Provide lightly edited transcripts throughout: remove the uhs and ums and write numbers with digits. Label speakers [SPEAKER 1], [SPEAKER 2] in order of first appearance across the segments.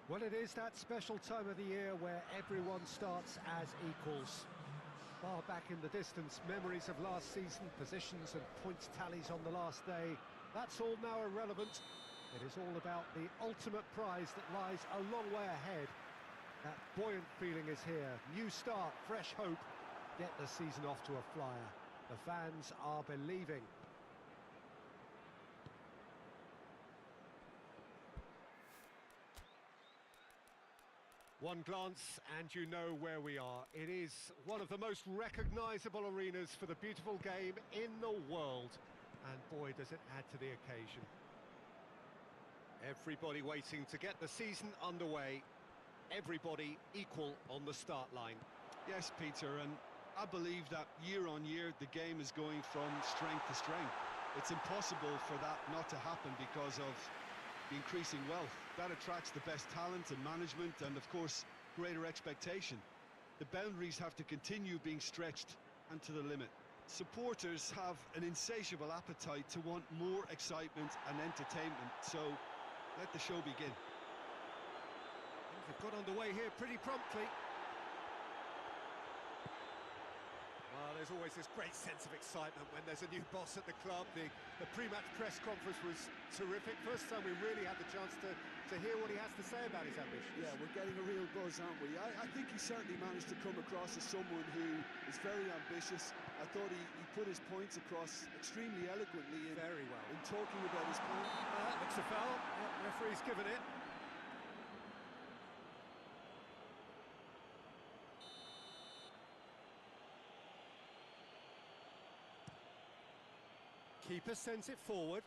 [SPEAKER 1] Well, it is that special time of the year where everyone starts as equals. Far back in the distance, memories of last season, positions and points tallies on the last day, that's all now irrelevant. It is all about the ultimate prize that lies a long way ahead. That buoyant feeling is here. New start, fresh hope. Get the season off to a flyer. The fans are believing. One glance and you know where we are. It is one of the most recognisable arenas for the beautiful game in the world. And boy, does it add to the occasion. Everybody waiting to get the season underway. Everybody equal on the start line.
[SPEAKER 2] Yes, Peter, and I believe that year on year the game is going from strength to strength. It's impossible for that not to happen because of the increasing wealth. That attracts the best talent and management and, of course, greater expectation. The boundaries have to continue being stretched and to the limit. Supporters have an insatiable appetite to want more excitement and entertainment, so let the show begin.
[SPEAKER 1] Things have got underway here pretty promptly. Well, there's always this great sense of excitement when there's a new boss at the club. The pre-match press conference was terrific. First time we really had the chance to hear what he has to say about his ambitions.
[SPEAKER 3] Yeah, we're getting a real buzz, aren't we? I think he certainly managed to come across as someone who is very ambitious. I thought he put his points across extremely eloquently
[SPEAKER 1] Very well
[SPEAKER 3] in talking about his plan.
[SPEAKER 1] Looks a foul. Yep, referee's given it. Keeper sends it forward.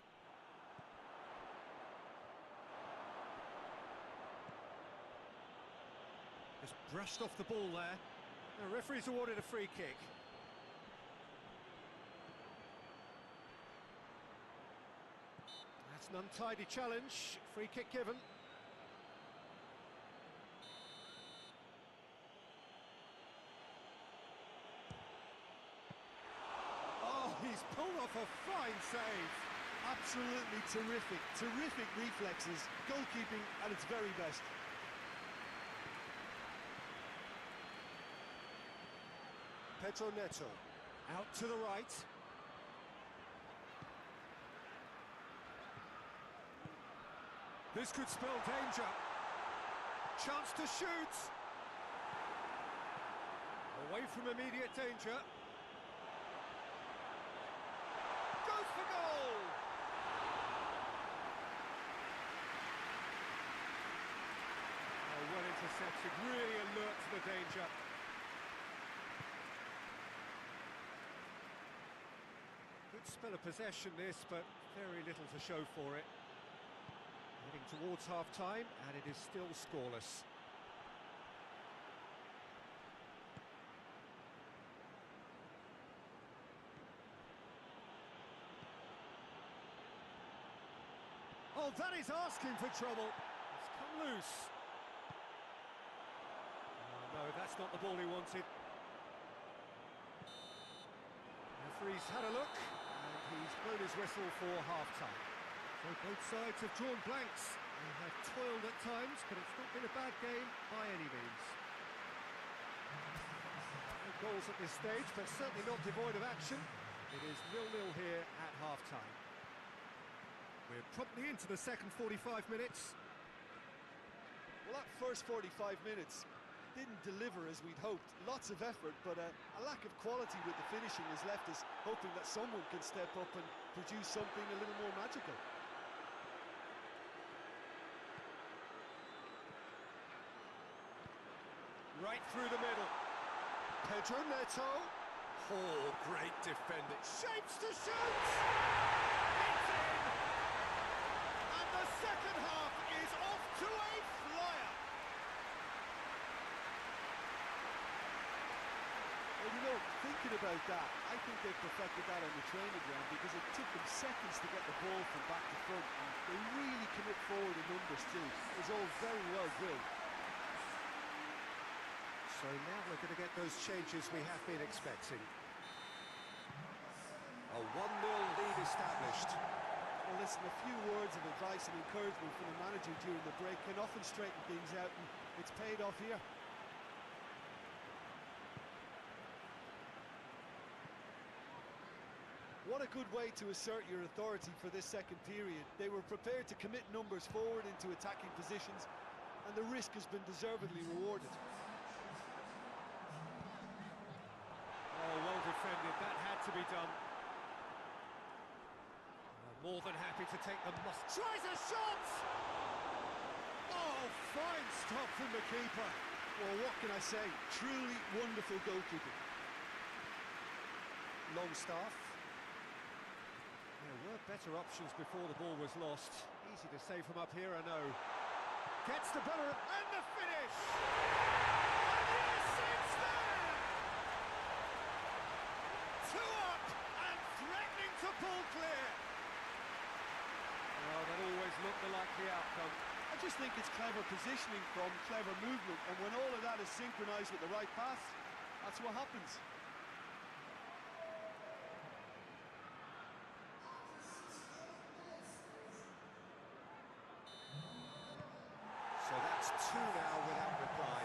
[SPEAKER 1] Just brushed off the ball there. The referee's awarded a free kick. That's an untidy challenge. Free kick given. He's pulled off a fine save.
[SPEAKER 3] Absolutely terrific reflexes, goalkeeping at its very best.
[SPEAKER 1] Pedro Neto, out to the right. This could spell danger. Chance to shoot. Away from immediate danger. For goal! Oh, well intercepted, really alert to the danger. Good spell of possession this, but very little to show for it. Heading towards half-time, and it is still scoreless. Oh, that is asking for trouble. It's come loose. Oh, no, that's not the ball he wanted. Referee's had a look, and he's blown his whistle for half-time. So both sides have drawn blanks. They have toiled at times, but it's not been a bad game by any means. No goals at this stage, but certainly not devoid of action. It is 0-0 here at half-time. We're promptly into the second 45 minutes.
[SPEAKER 3] Well, that first 45 minutes didn't deliver as we'd hoped. Lots of effort, but a lack of quality with the finishing has left us hoping that someone can step up and produce something a little more magical.
[SPEAKER 1] Right through the middle. Pedro Neto. Oh, great defending. Shapes to shoot! It's in! And the second half is off to a flyer.
[SPEAKER 3] Well, you know, thinking about that, I think they've perfected that on the training ground because it took them seconds to get the ball from back to front, and they really commit forward in numbers too. It was all very well drilled.
[SPEAKER 1] So now we're going to get those changes we have been expecting. A 1-0 lead established.
[SPEAKER 3] Well, listen, a few words of advice and encouragement from the manager during the break can often straighten things out, and it's paid off here. What a good way to assert your authority for this second period. They were prepared to commit numbers forward into attacking positions, and the risk has been deservedly rewarded.
[SPEAKER 1] Oh, well defended, that had to be done. More than happy to take the must. Tries a shot! Oh, fine stop from the keeper.
[SPEAKER 2] Well, what can I say? Truly wonderful goalkeeping.
[SPEAKER 1] Longstaff. There were better options before the ball was lost. Easy to save from up here, I know. Gets the better and the finish! And yes, it's there! 2 up and threatening to pull clear. Well, that always looked the likely outcome.
[SPEAKER 3] I just think it's clever positioning from clever movement, and when all of that is synchronised with the right pass, that's what happens.
[SPEAKER 1] So that's 2 now without reply.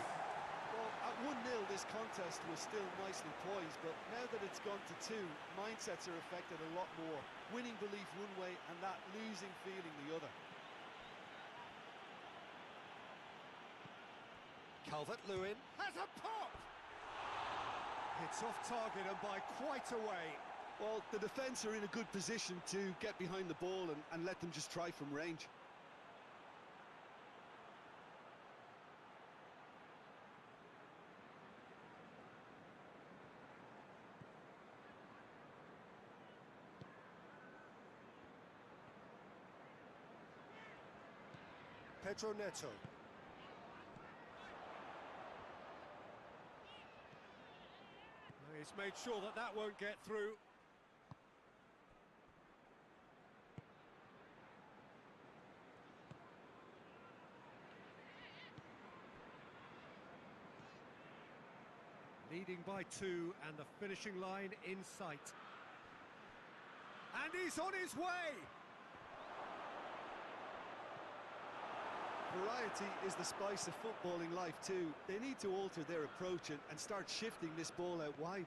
[SPEAKER 3] Well, at 1-0 this contest was still nicely poised, but now that it's gone to 2, mindsets are affected a lot more. Winning belief one way and that losing feeling the other.
[SPEAKER 1] Calvert-Lewin has a pop! It's off target and by quite a way.
[SPEAKER 2] Well, the defence are in a good position to get behind the ball and let them just try from range.
[SPEAKER 1] Pedro Neto. He's made sure that that won't get through. Leading by 2 and the finishing line in sight. And he's on his way!
[SPEAKER 3] Variety is the spice of footballing life too. They need to alter their approach and start shifting this ball out wide.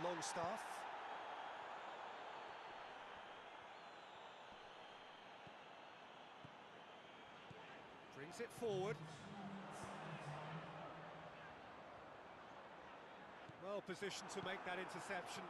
[SPEAKER 1] Longstaff. Brings it forward. Well positioned to make that interception.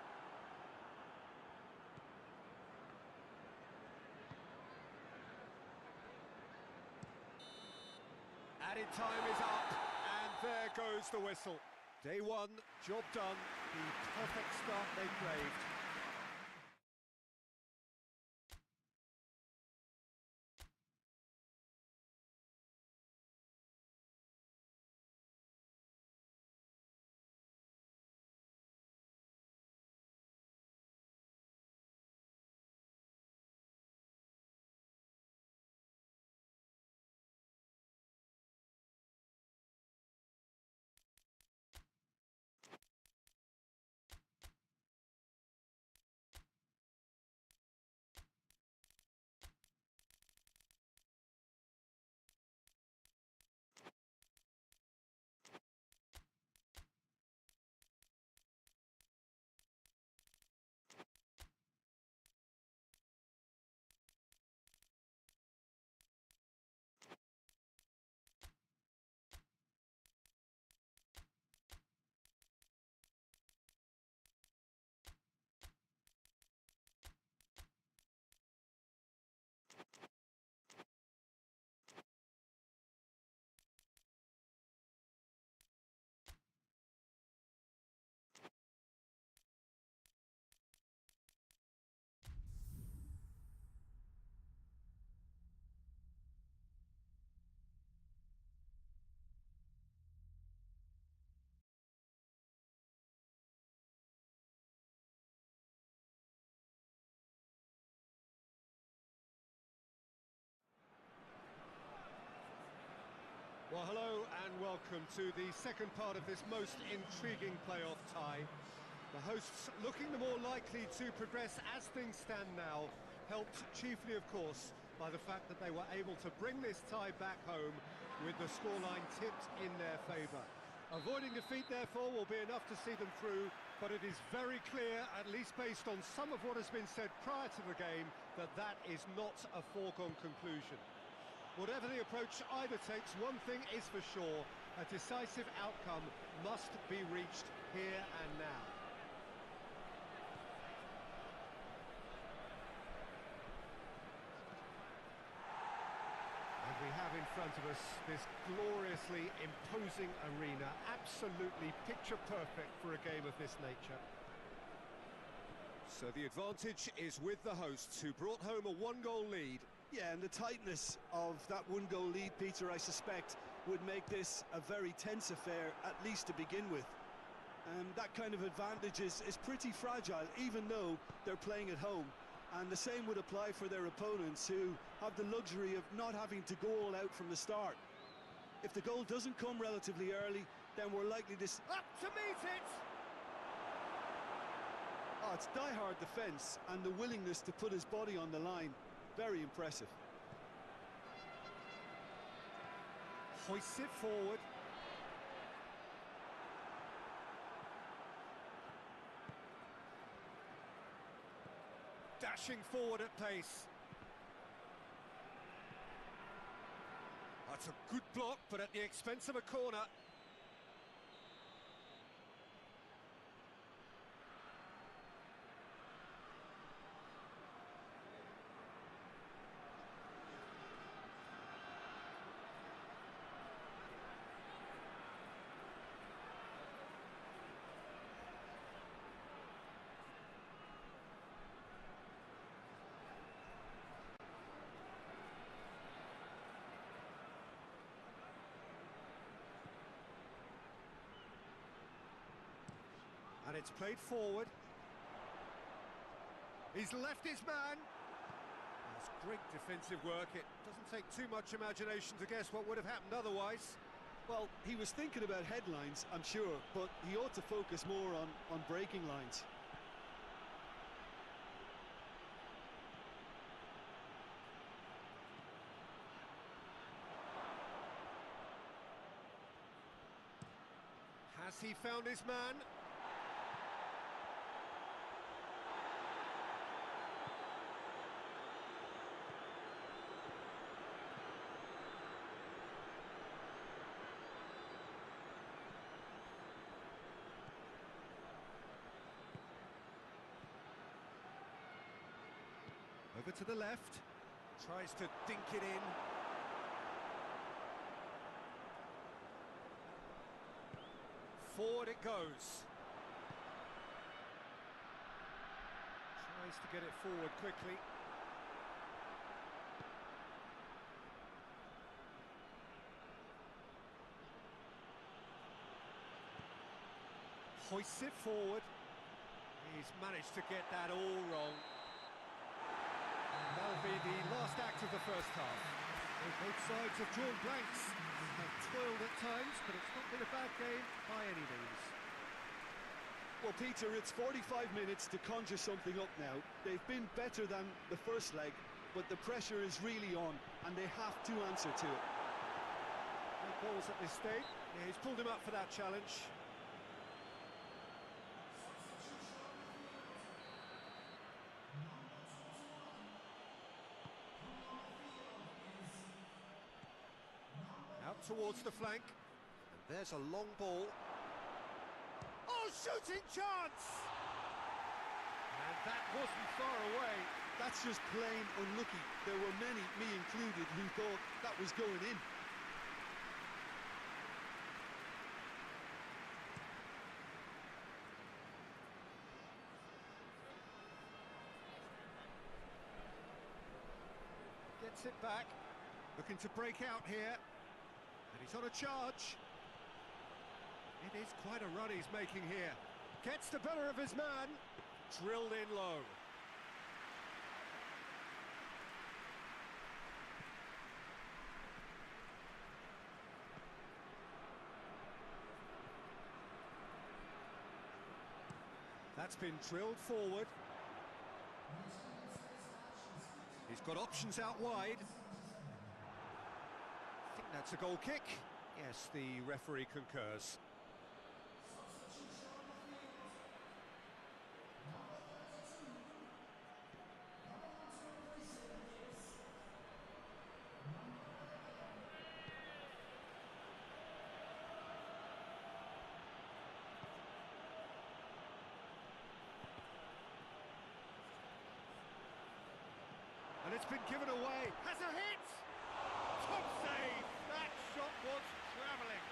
[SPEAKER 1] Added time is up, and there goes the whistle. Day 1, job done, the perfect start they craved. Well, hello and welcome to the second part of this most intriguing playoff tie. The hosts looking the more likely to progress as things stand now, helped chiefly, of course, by the fact that they were able to bring this tie back home with the scoreline tipped in their favour. Avoiding defeat, therefore, will be enough to see them through, but it is very clear, at least based on some of what has been said prior to the game, that that is not a foregone conclusion. Whatever the approach either takes, one thing is for sure, a decisive outcome must be reached here and now. We have in front of us this gloriously imposing arena, absolutely picture perfect for a game of this nature. So the advantage is with the hosts, who brought home a one-goal lead.
[SPEAKER 3] Yeah, and the tightness of that one-goal lead, Peter, I suspect, would make this a very tense affair, at least to begin with. That kind of advantage is pretty fragile, even though they're playing at home. And the same would apply for their opponents, who have the luxury of not having to go all out from the start. If the goal doesn't come relatively early, then we're likely to...
[SPEAKER 1] Up to meet it!
[SPEAKER 3] Oh, it's die-hard defence and the willingness to put his body on the line. Very impressive.
[SPEAKER 1] Hoists it forward. Dashing forward at pace. That's a good block, but at the expense of a corner. And it's played forward. He's left his man. That's great defensive work. It doesn't take too much imagination to guess what would have happened otherwise.
[SPEAKER 3] Well, he was thinking about headlines, I'm sure, but he ought to focus more on breaking lines.
[SPEAKER 1] Has he found his man? Over to the left, tries to dink it in. Forward it goes. Tries to get it forward quickly. Hoists it forward. He's managed to get that all wrong. That'll be the last act of the first half. Both sides have drawn blanks. They've toiled at times, but it's not been a bad game by any means.
[SPEAKER 3] Well, Peter, it's 45 minutes to conjure something up now. They've been better than the first leg, but the pressure is really on, and they have to answer to it.
[SPEAKER 1] No balls at this stage. Yeah, he's pulled him up for that challenge. Out towards the flank. And there's a long ball. Oh, shooting chance! And that wasn't far away.
[SPEAKER 3] That's just plain unlucky. There were many, me included, who thought that was going in.
[SPEAKER 1] Gets it back. Looking to break out here. And he's on a charge. It is quite a run he's making here. Gets the better of his man. Drilled in low. That's been drilled forward. He's got options out wide. I think that's a goal kick. Yes, the referee concurs. And it's been given away. Has a hit! Top save! That shot was travelling.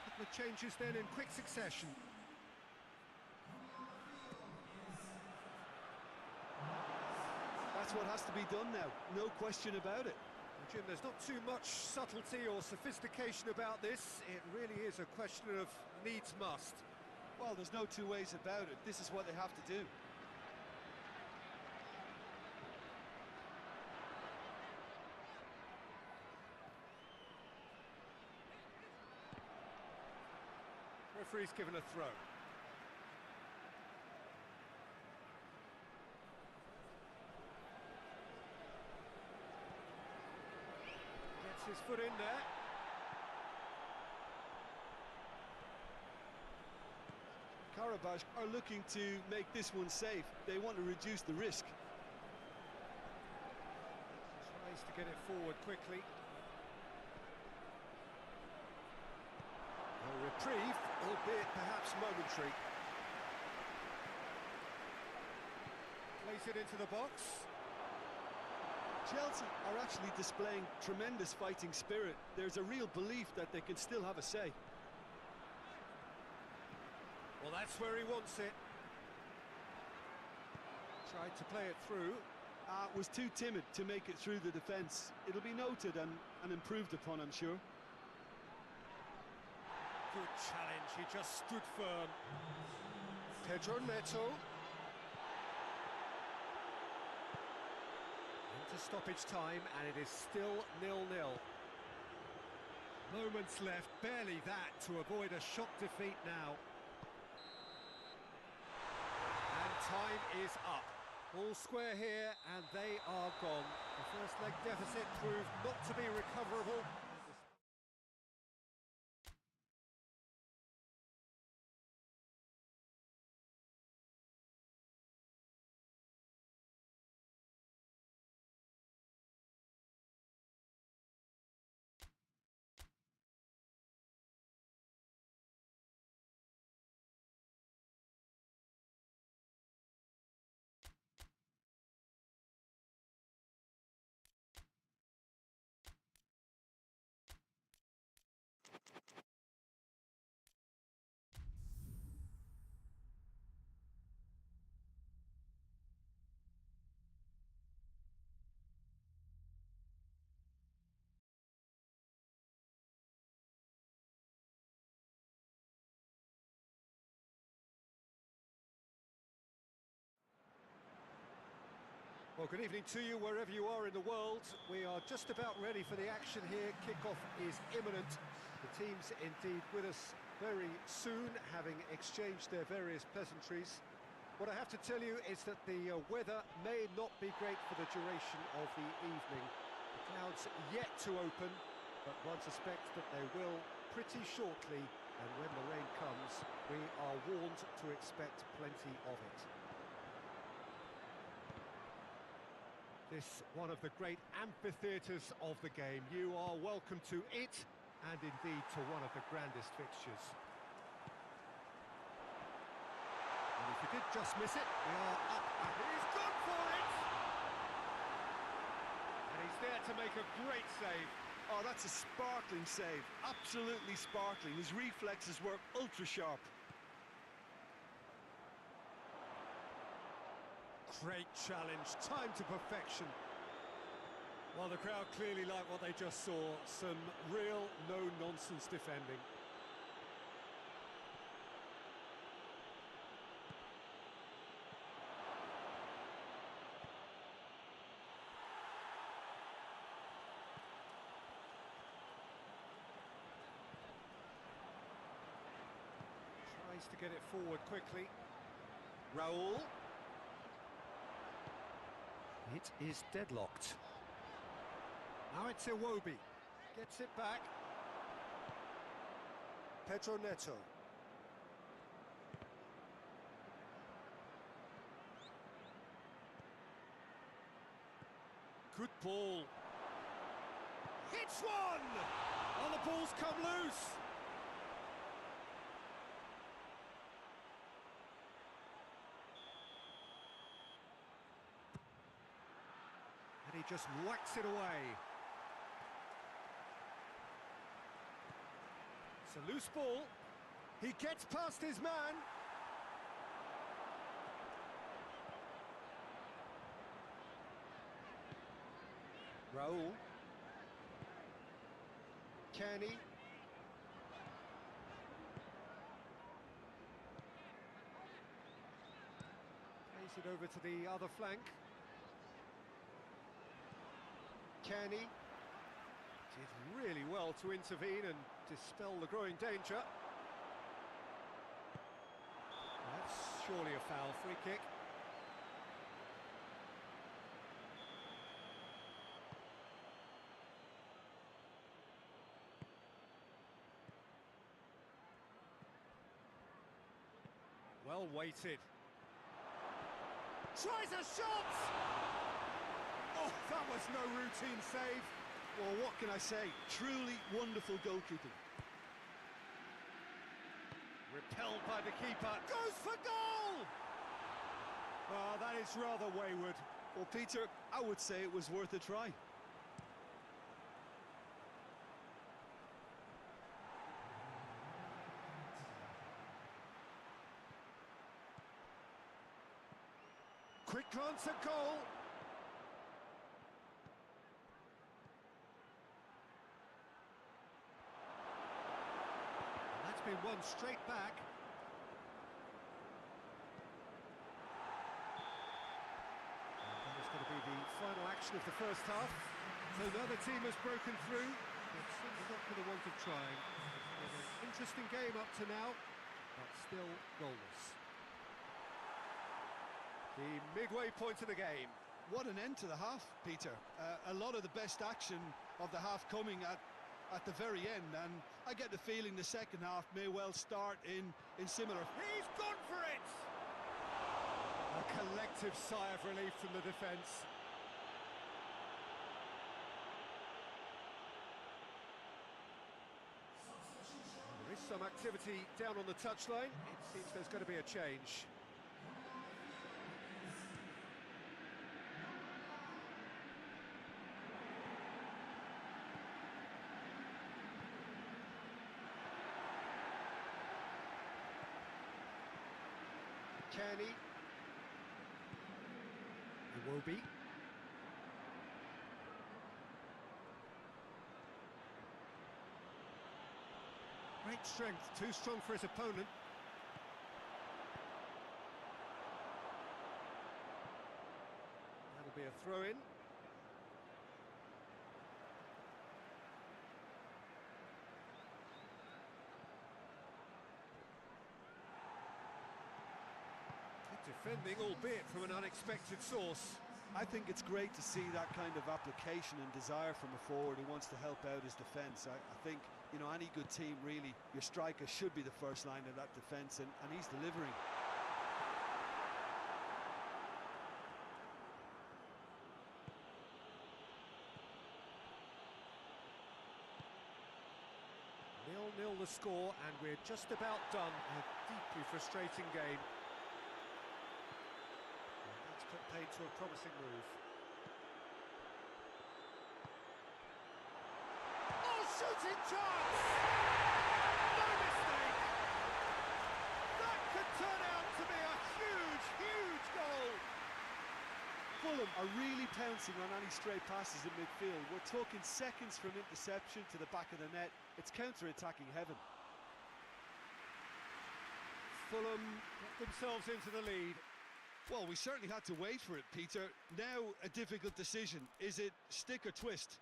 [SPEAKER 1] Couple of changes then in quick succession.
[SPEAKER 3] That's what has to be done now, no question about it.
[SPEAKER 1] Well, Jim, there's not too much subtlety or sophistication about this. It really is a question of needs must.
[SPEAKER 3] Well, there's no two ways about it. This is what they have to do.
[SPEAKER 1] Referee's given a throw. Gets his foot in there.
[SPEAKER 3] Karabakh are looking to make this one safe. They want to reduce the risk.
[SPEAKER 1] Tries to get it forward quickly. A reprieve, albeit perhaps momentary. Plays it into the box.
[SPEAKER 3] Chelsea are actually displaying tremendous fighting spirit. There's a real belief that they can still have a say.
[SPEAKER 1] Well, that's where he wants it. Tried to play it through.
[SPEAKER 3] Was too timid to make it through the defence. It'll be noted and improved upon, I'm sure.
[SPEAKER 1] Good challenge, he just stood firm. Pedro Neto. Into stoppage time, and it is still 0-0. Moments left, barely that, to avoid a shock defeat now. And time is up. All square here, and they are gone. The first leg deficit proved not to be recoverable. Well, good evening to you wherever you are in the world. We are just about ready for the action here. Kickoff is imminent. The teams indeed with us very soon, having exchanged their various pleasantries. What I have to tell you is that the weather may not be great for the duration of the evening. The clouds yet to open, but one suspects that they will pretty shortly, and when the rain comes, we are warned to expect plenty of it. This one of the great amphitheatres of the game. You are welcome to it, and indeed to one of the grandest fixtures. And if you did just miss it, we are up, and he's gone for it! And he's there to make a great save.
[SPEAKER 3] Oh, that's a sparkling save. Absolutely sparkling. His reflexes were ultra-sharp.
[SPEAKER 1] Great challenge, time to perfection. Well, the crowd clearly like what they just saw. Some real no-nonsense defending. Needs to get it forward quickly. Raul. It is deadlocked. Now it's Iwobi. Gets it back. Pedro Neto. Good ball. Hits one! Oh, the ball's come loose. And he just whacks it away. It's a loose ball. He gets past his man. Raul. Kenny. Plays it over to the other flank. Kenny did really well to intervene and dispel the growing danger. That's surely a foul. Free kick. Well weighted. Tries a shot! Oh, that was no routine save.
[SPEAKER 2] Well, what can I say? Truly wonderful goalkeeping.
[SPEAKER 1] Repelled by the keeper. Goes for goal! Oh, that is rather wayward.
[SPEAKER 2] Well, Peter, I would say it was worth a try.
[SPEAKER 1] Quick glance at goal. And that's been won straight back. And that is going to be the final action of the first half. So now the team has broken through. It's certainly not for the want of trying. It's been an interesting game up to now, but still goalless. The midway point of the game.
[SPEAKER 2] What an end to the half, Peter. A lot of the best action of the half coming at the very end, and I get the feeling the second half may well start in similar.
[SPEAKER 1] He's gone for it! A collective sigh of relief from the defence. There is some activity down on the touchline. It seems there's going to be a change. Kenny. Iwobi. Great strength, too strong for his opponent. That'll be a throw-in. Defending, albeit from an unexpected source.
[SPEAKER 2] I think it's great to see that kind of application and desire from a forward who wants to help out his defence. I think, you know, any good team, really, your striker should be the first line of that defence, and he's delivering.
[SPEAKER 1] Nil-nil the score, and we're just about done. A deeply frustrating game. Paid to a promising move. Oh, shooting chance! No mistake! That could turn out to be a huge, huge goal!
[SPEAKER 2] Fulham are really pouncing on any stray passes in midfield. We're talking seconds from interception to the back of the net. It's counter-attacking heaven.
[SPEAKER 1] Fulham get themselves into the lead.
[SPEAKER 2] Well, we certainly had to wait for it, Peter. Now a difficult decision. Is it stick or twist?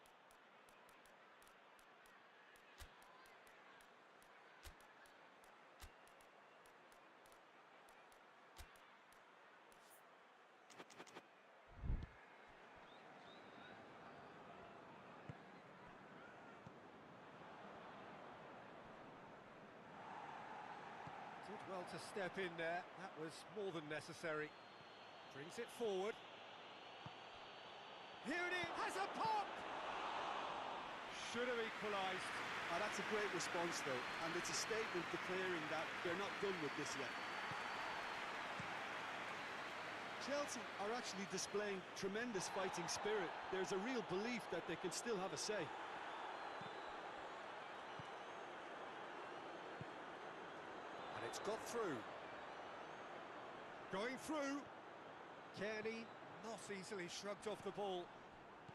[SPEAKER 1] Well, to step in there, that was more than necessary. Brings it forward. Here it is, has a pop! Should have equalised.
[SPEAKER 3] That's a great response, though, and it's a statement declaring that they're not done with this yet. Chelsea are actually displaying tremendous fighting spirit. There's a real belief that they can still have a say.
[SPEAKER 1] And it's got through. Going through. Kearney, not easily shrugged off the ball.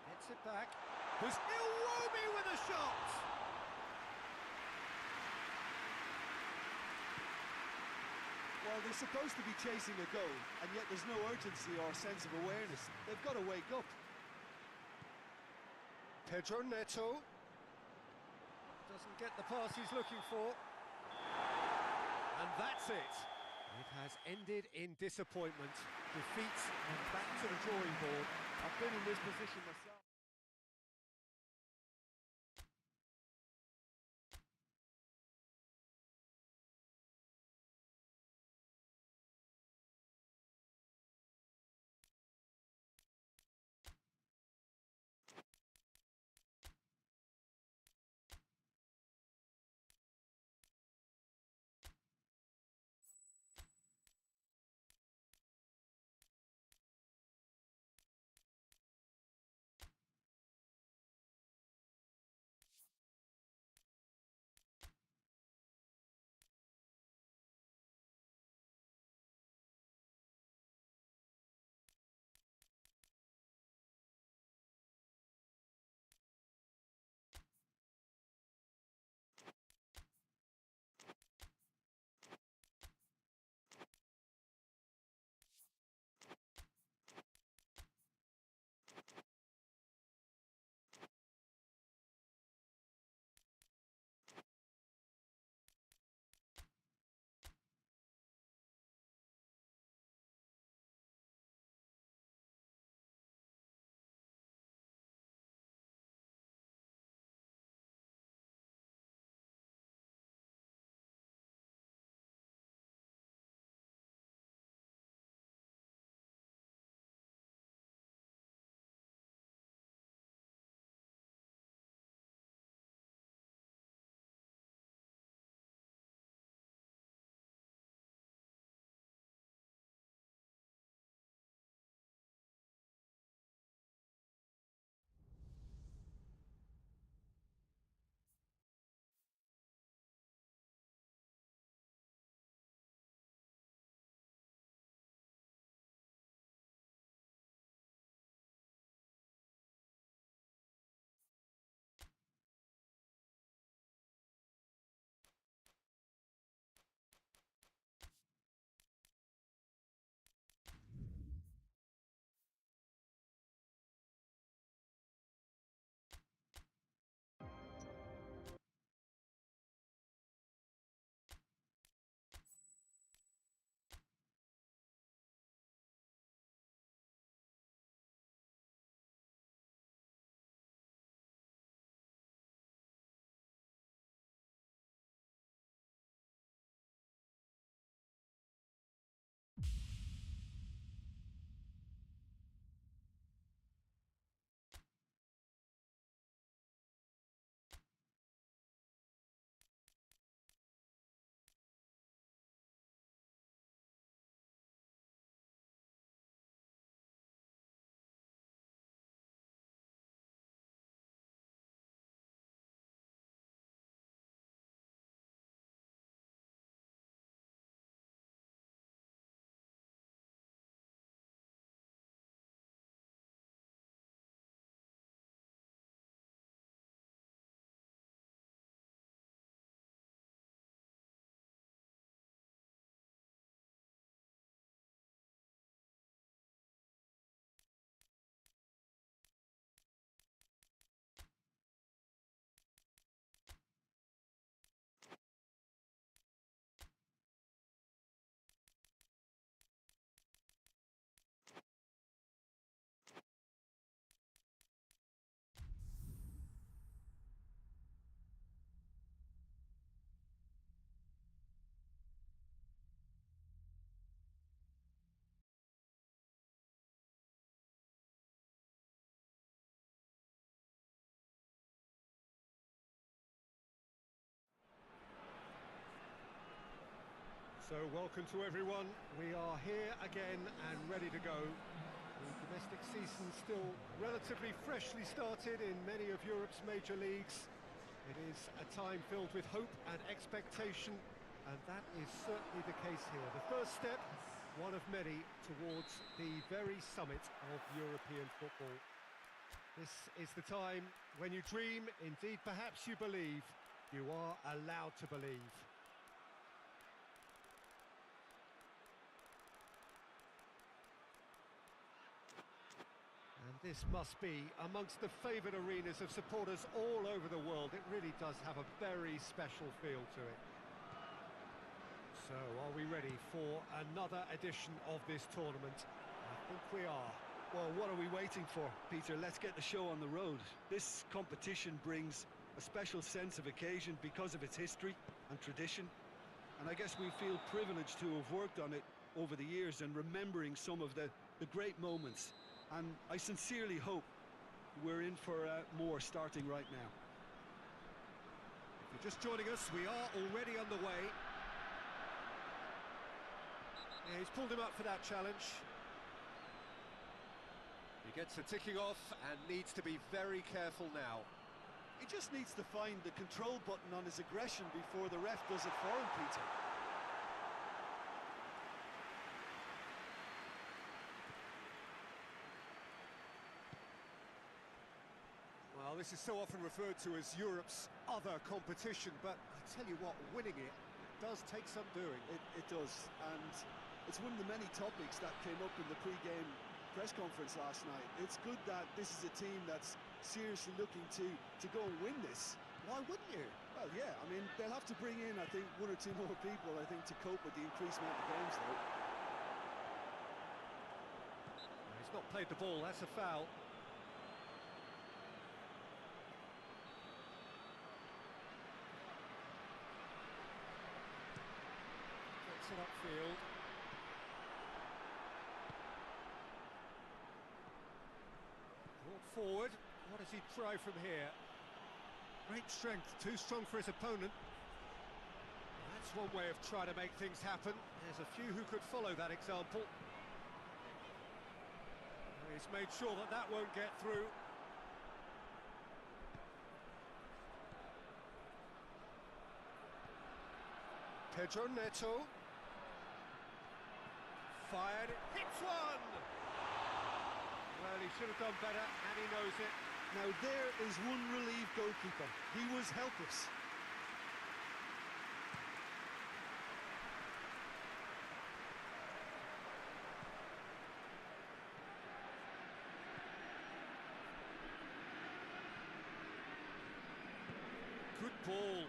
[SPEAKER 1] Gets it back. There's Iwobi with a shot!
[SPEAKER 3] Well, they're supposed to be chasing a goal, and yet there's no urgency or sense of awareness. They've got to wake up.
[SPEAKER 1] Pedro Neto doesn't get the pass he's looking for. And that's it. It has ended in disappointment, defeat, and back to the drawing board.
[SPEAKER 3] I've been in this position myself.
[SPEAKER 1] So welcome to everyone. We are here again and ready to go. The domestic season still relatively freshly started in many of Europe's major leagues. It is a time filled with hope and expectation, and that is certainly the case here. The first step, one of many, towards the very summit of European football. This is the time when you dream, indeed perhaps you believe. You are allowed to believe. And this must be amongst the favoured arenas of supporters all over the world. It really does have a very special feel to it. So, are we ready for another edition of this tournament? I think we are.
[SPEAKER 3] Well, what are we waiting for, Peter? Let's get the show on the road. This competition brings a special sense of occasion because of its history and tradition. And I guess we feel privileged to have worked on it over the years and remembering some of the great moments. And I sincerely hope we're in for more starting right now.
[SPEAKER 1] If you're just joining us, we are already on the way. Yeah, he's pulled him up for that challenge. He gets a ticking off and needs to be very careful now.
[SPEAKER 3] He just needs to find the control button on his aggression before the ref does it for him, Peter.
[SPEAKER 1] Well, this is so often referred to as Europe's other competition, but I tell you what, winning it does take some doing.
[SPEAKER 3] It does, and it's one of the many topics that came up in the pre-game press conference last night. It's good that this is a team that's seriously looking to go and win this.
[SPEAKER 1] Why wouldn't you?
[SPEAKER 3] Well, yeah, I mean, they'll have to bring in, I think, one or two more people, I think, to cope with the increased amount of games, though.
[SPEAKER 1] He's not played the ball, that's a foul. Gets it upfield. Brought forward. What does he try from here? Great strength, too strong for his opponent. That's one way of trying to make things happen. There's a few who could follow that example. He's made sure that that won't get through. Pedro Neto. Fired, hits one! Well, he should have done better, and he knows it.
[SPEAKER 3] Now there is one relieved goalkeeper. He was helpless.
[SPEAKER 1] Good ball.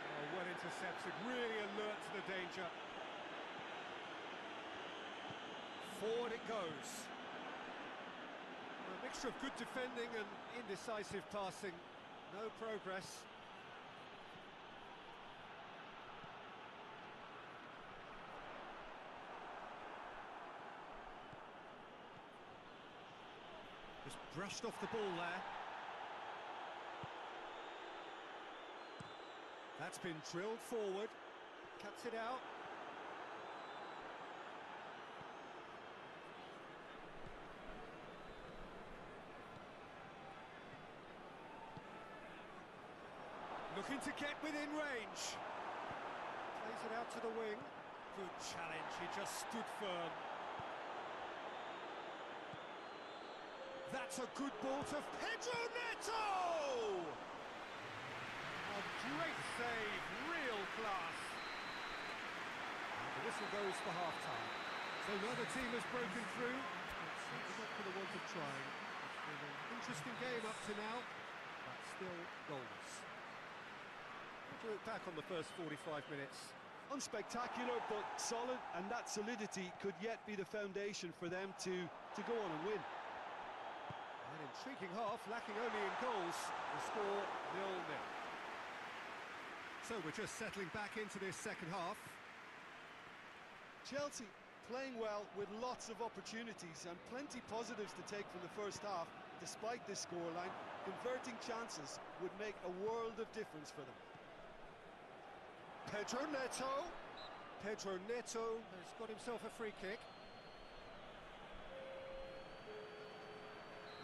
[SPEAKER 1] Oh, well intercepted, really alert to the danger. Forward it goes. A mixture of good defending and indecisive passing. No progress. Just brushed off the ball there. That's been drilled forward. Cuts it out. Looking to get within range. Plays it out to the wing. Good challenge, he just stood firm. That's a good ball to Pedro Neto! A great save, real class. And the whistle goes for half-time. So neither team has broken through. It's certainly not for the want of trying. It's been an interesting game up to now, but still goalless. To look back on the first 45 minutes.
[SPEAKER 3] Unspectacular, but solid, and that solidity could yet be the foundation for them to go on and win.
[SPEAKER 1] An intriguing half, lacking only in goals. The score 0-0. So we're just settling back into this second half.
[SPEAKER 3] Chelsea playing well with lots of opportunities and plenty positives to take from the first half. Despite this scoreline, converting chances would make a world of difference for them.
[SPEAKER 1] Pedro Neto. Pedro Neto has got himself a free kick.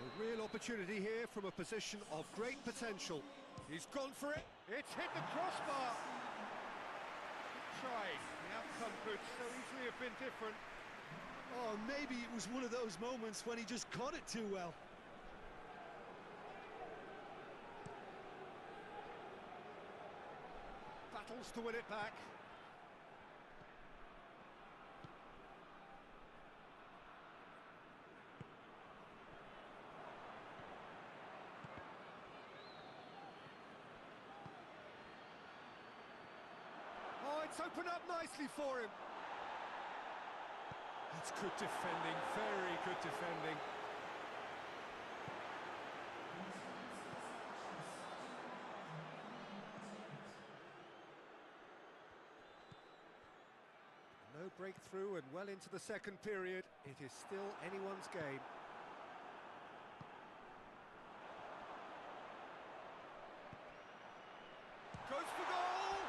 [SPEAKER 1] A real opportunity here from a position of great potential. He's gone for it. It's hit the crossbar. Try. The outcome could so easily have been different.
[SPEAKER 3] Oh, maybe it was one of those moments when he just caught it too well.
[SPEAKER 1] Battles to win it back. Oh, it's opened up nicely for him. That's good defending, very good defending. No breakthrough and well into the second period. It is still anyone's game. Goes for goal!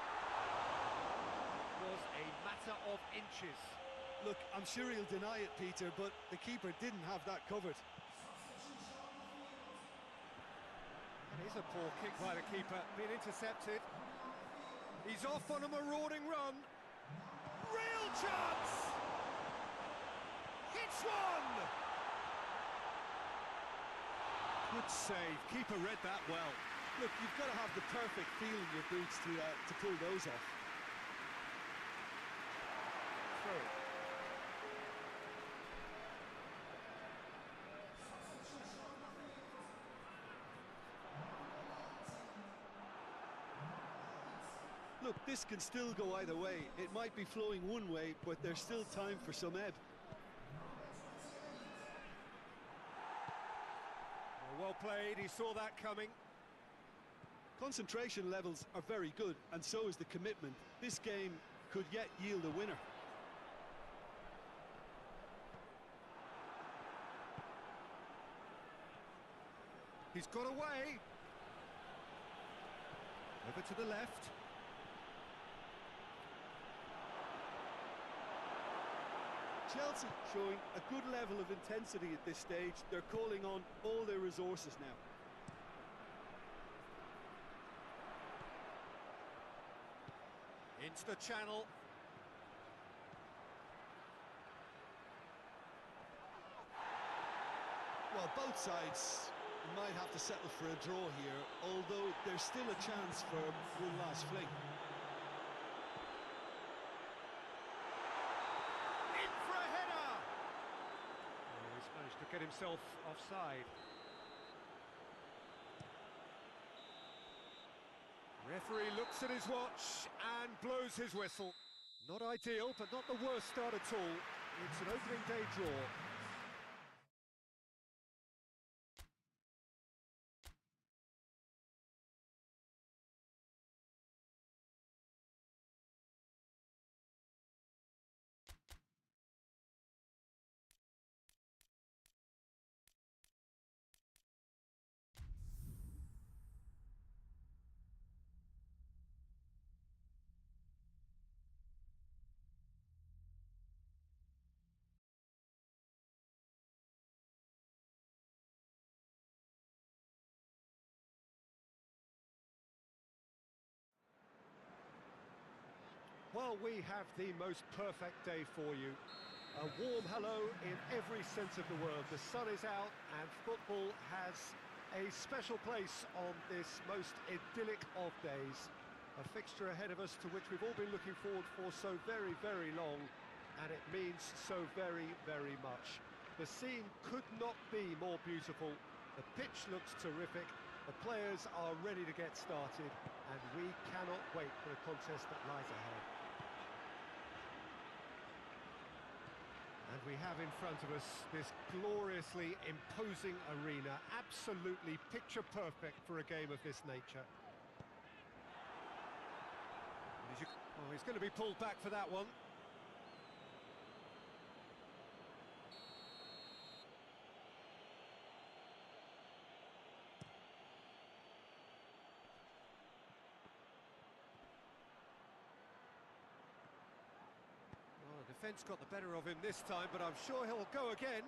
[SPEAKER 1] It was a matter of inches.
[SPEAKER 3] Look, I'm sure he'll deny it, Peter, but the keeper didn't have that covered.
[SPEAKER 1] It is a poor kick by the keeper, being intercepted. He's off on a marauding run. Real chance! Hits one! Good save, keeper read that well.
[SPEAKER 3] Look, you've got to have the perfect feel in your boots to pull those off.
[SPEAKER 1] Through.
[SPEAKER 3] Look, this can still go either way. It might be flowing one way, but there's still time for some ebb.
[SPEAKER 1] Well played, he saw that coming.
[SPEAKER 3] Concentration levels are very good, and so is the commitment. This game could yet yield a winner.
[SPEAKER 1] He's got away. Over to the left.
[SPEAKER 3] Chelsea showing a good level of intensity at this stage. They're calling on all their resources now.
[SPEAKER 1] Into the channel.
[SPEAKER 3] Well, both sides might have to settle for a draw here, although there's still a chance for one last fling.
[SPEAKER 1] In for a header! Oh, he's managed to get himself offside. Referee looks at his watch and blows his whistle. Not ideal, but not the worst start at all. It's an opening day draw. Well, we have the most perfect day for you. A warm hello in every sense of the word. The sun is out and football has a special place on this most idyllic of days. A fixture ahead of us to which we've all been looking forward for so very, very long, and it means so very, very much. The scene could not be more beautiful. The pitch looks terrific. The players are ready to get started, and we cannot wait for the contest that lies ahead. And we have in front of us this gloriously imposing arena, absolutely picture perfect for a game of this nature. Oh, he's going to be pulled back for that one. Defence got the better of him this time, but I'm sure he'll go again.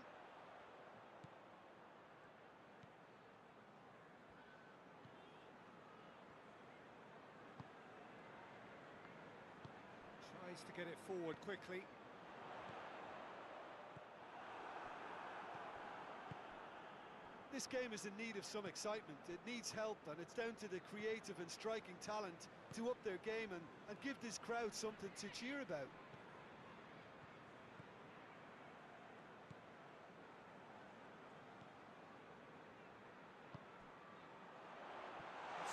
[SPEAKER 1] Tries to get it forward quickly.
[SPEAKER 3] This game is in need of some excitement. It needs help, and it's down to the creative and striking talent to up their game and give this crowd something to cheer about.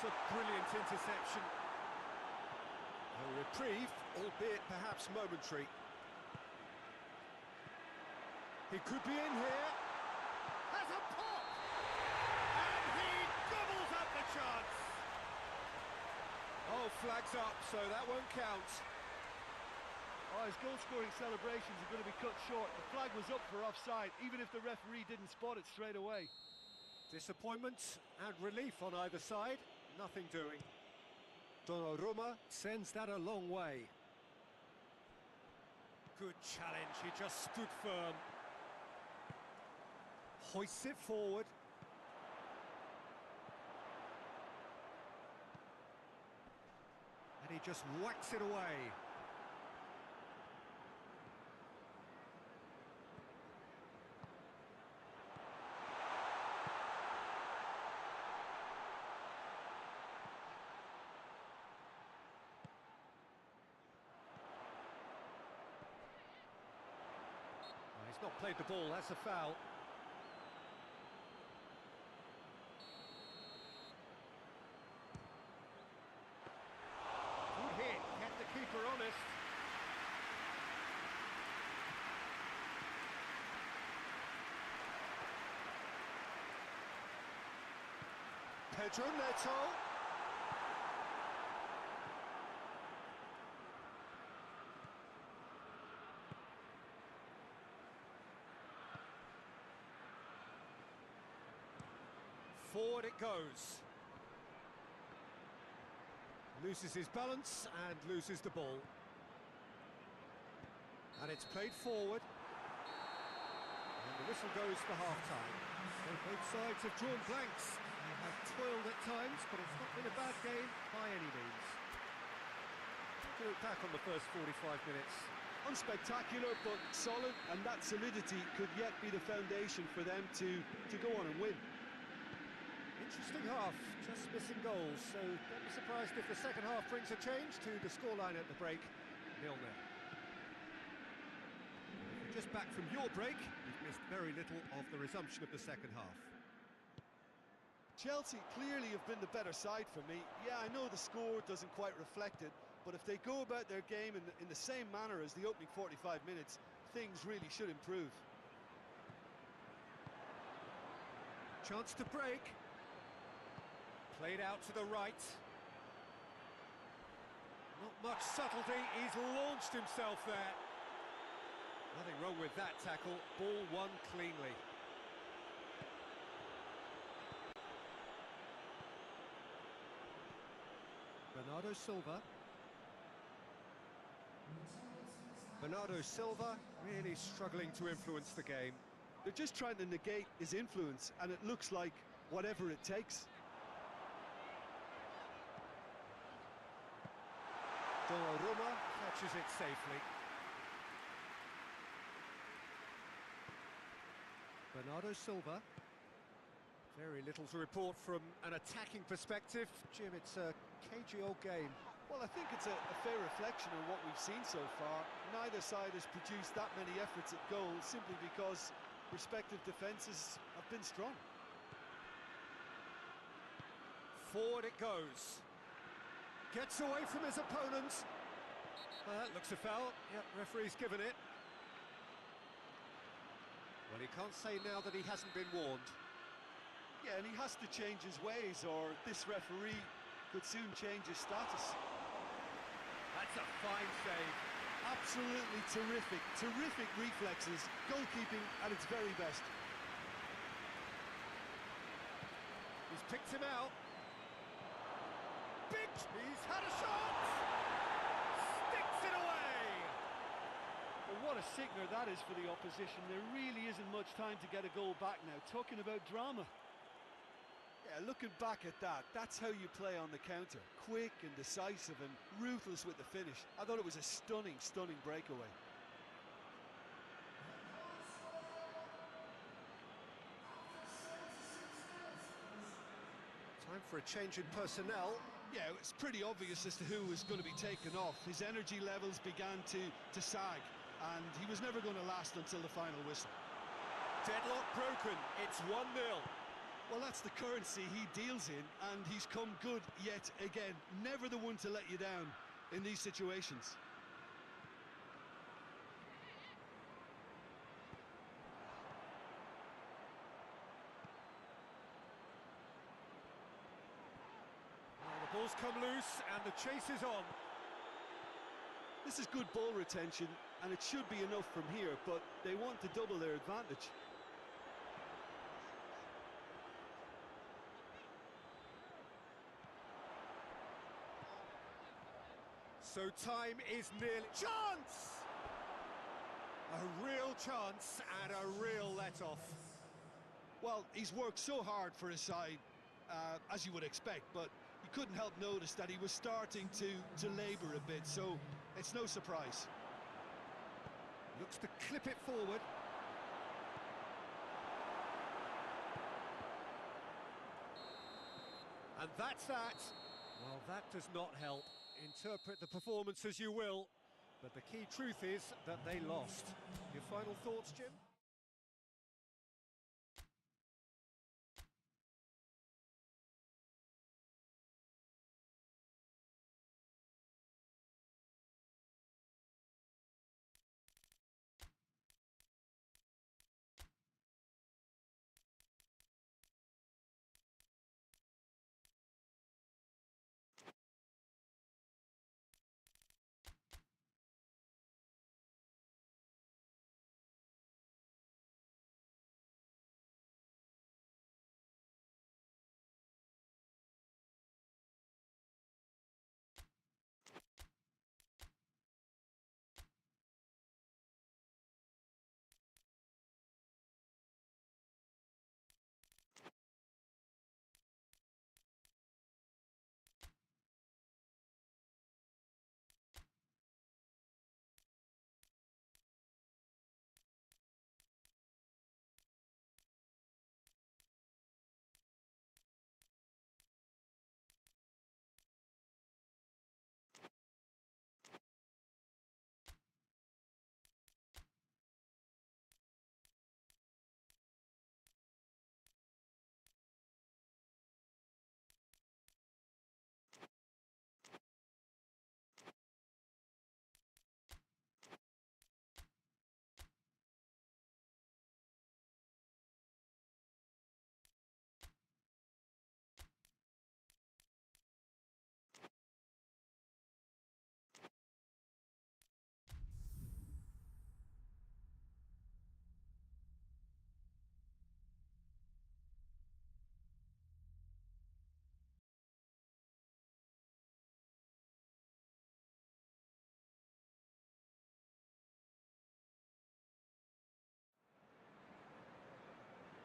[SPEAKER 1] It's a brilliant interception. A reprieve, albeit perhaps momentary. He could be in here. Has a pop! And he gobbles up the chance. Oh, flags up, so that won't count.
[SPEAKER 3] Oh, his goal-scoring celebrations are going to be cut short. The flag was up for offside, even if the referee didn't spot it straight away.
[SPEAKER 1] Disappointment and relief on either side. Nothing doing. Donnarumma sends that a long way. Good challenge, he just stood firm. Hoists it forward. And he just whacks it away. He's not played the ball, that's a foul. Good hit, kept the keeper honest. Pedro Neto. Forward it goes. Loses his balance and loses the ball. And it's played forward. And the whistle goes for half-time. So both sides have drawn blanks. They have toiled at times, but it's not been a bad game by any means. Look back on the first 45 minutes.
[SPEAKER 3] Unspectacular, but solid, and that solidity could yet be the foundation for them to go on and win.
[SPEAKER 1] Interesting half, just missing goals, so don't be surprised if the second half brings a change to the scoreline at the break, 0-0. Just back from your break, you've missed very little of the resumption of the second half.
[SPEAKER 3] Chelsea clearly have been the better side for me. Yeah, I know the score doesn't quite reflect it, but if they go about their game in the same manner as the opening 45 minutes, things really should improve.
[SPEAKER 1] Chance to break. Played out to the right. Not much subtlety, he's launched himself there. Nothing wrong with that tackle, ball won cleanly. Bernardo Silva. Bernardo Silva really struggling to influence the game.
[SPEAKER 3] They're just trying to negate his influence, and it looks like whatever it takes.
[SPEAKER 1] Donnarumma catches it safely. Bernardo Silva. Very little to report from an attacking perspective. Jim, it's a cagey old game.
[SPEAKER 3] Well, I think it's a fair reflection of what we've seen so far. Neither side has produced that many efforts at goal simply because respective defences have been strong.
[SPEAKER 1] Forward it goes. Gets away from his opponent. Well, that looks a foul. Yep, referee's given it. Well, he can't say now that he hasn't been warned.
[SPEAKER 3] Yeah, and he has to change his ways, or this referee could soon change his status.
[SPEAKER 1] That's a fine save.
[SPEAKER 3] Absolutely terrific, terrific reflexes, goalkeeping at its very best.
[SPEAKER 1] He's picked him out. He's had a shot! Sticks it away!
[SPEAKER 3] Well, what a sickener that is for the opposition. There really isn't much time to get a goal back now. Talking about drama. Yeah, looking back at that, that's how you play on the counter. Quick and decisive and ruthless with the finish. I thought it was a stunning, stunning breakaway.
[SPEAKER 1] Time for a change in personnel.
[SPEAKER 2] Yeah, it's pretty obvious as to who was going to be taken off. His energy levels began to sag, and he was never going to last until the final whistle.
[SPEAKER 3] Deadlock broken, it's 1-0.
[SPEAKER 2] Well, that's the currency he deals in, and he's come good yet again. Never the one to let you down in these situations.
[SPEAKER 1] Well, the ball's come loose, and the chase is on.
[SPEAKER 2] This is good ball retention, and it should be enough from here, but they want to double their advantage.
[SPEAKER 1] So time is nearly... Chance! A real chance and a real let-off.
[SPEAKER 2] Well, he's worked so hard for his side, as you would expect, but you couldn't help notice that he was starting to labour a bit, so it's no surprise.
[SPEAKER 1] Looks to clip it forward. And that's that. Well, that does not help. Interpret the performance as you will, but the key truth is that they lost. Your final thoughts, Jim?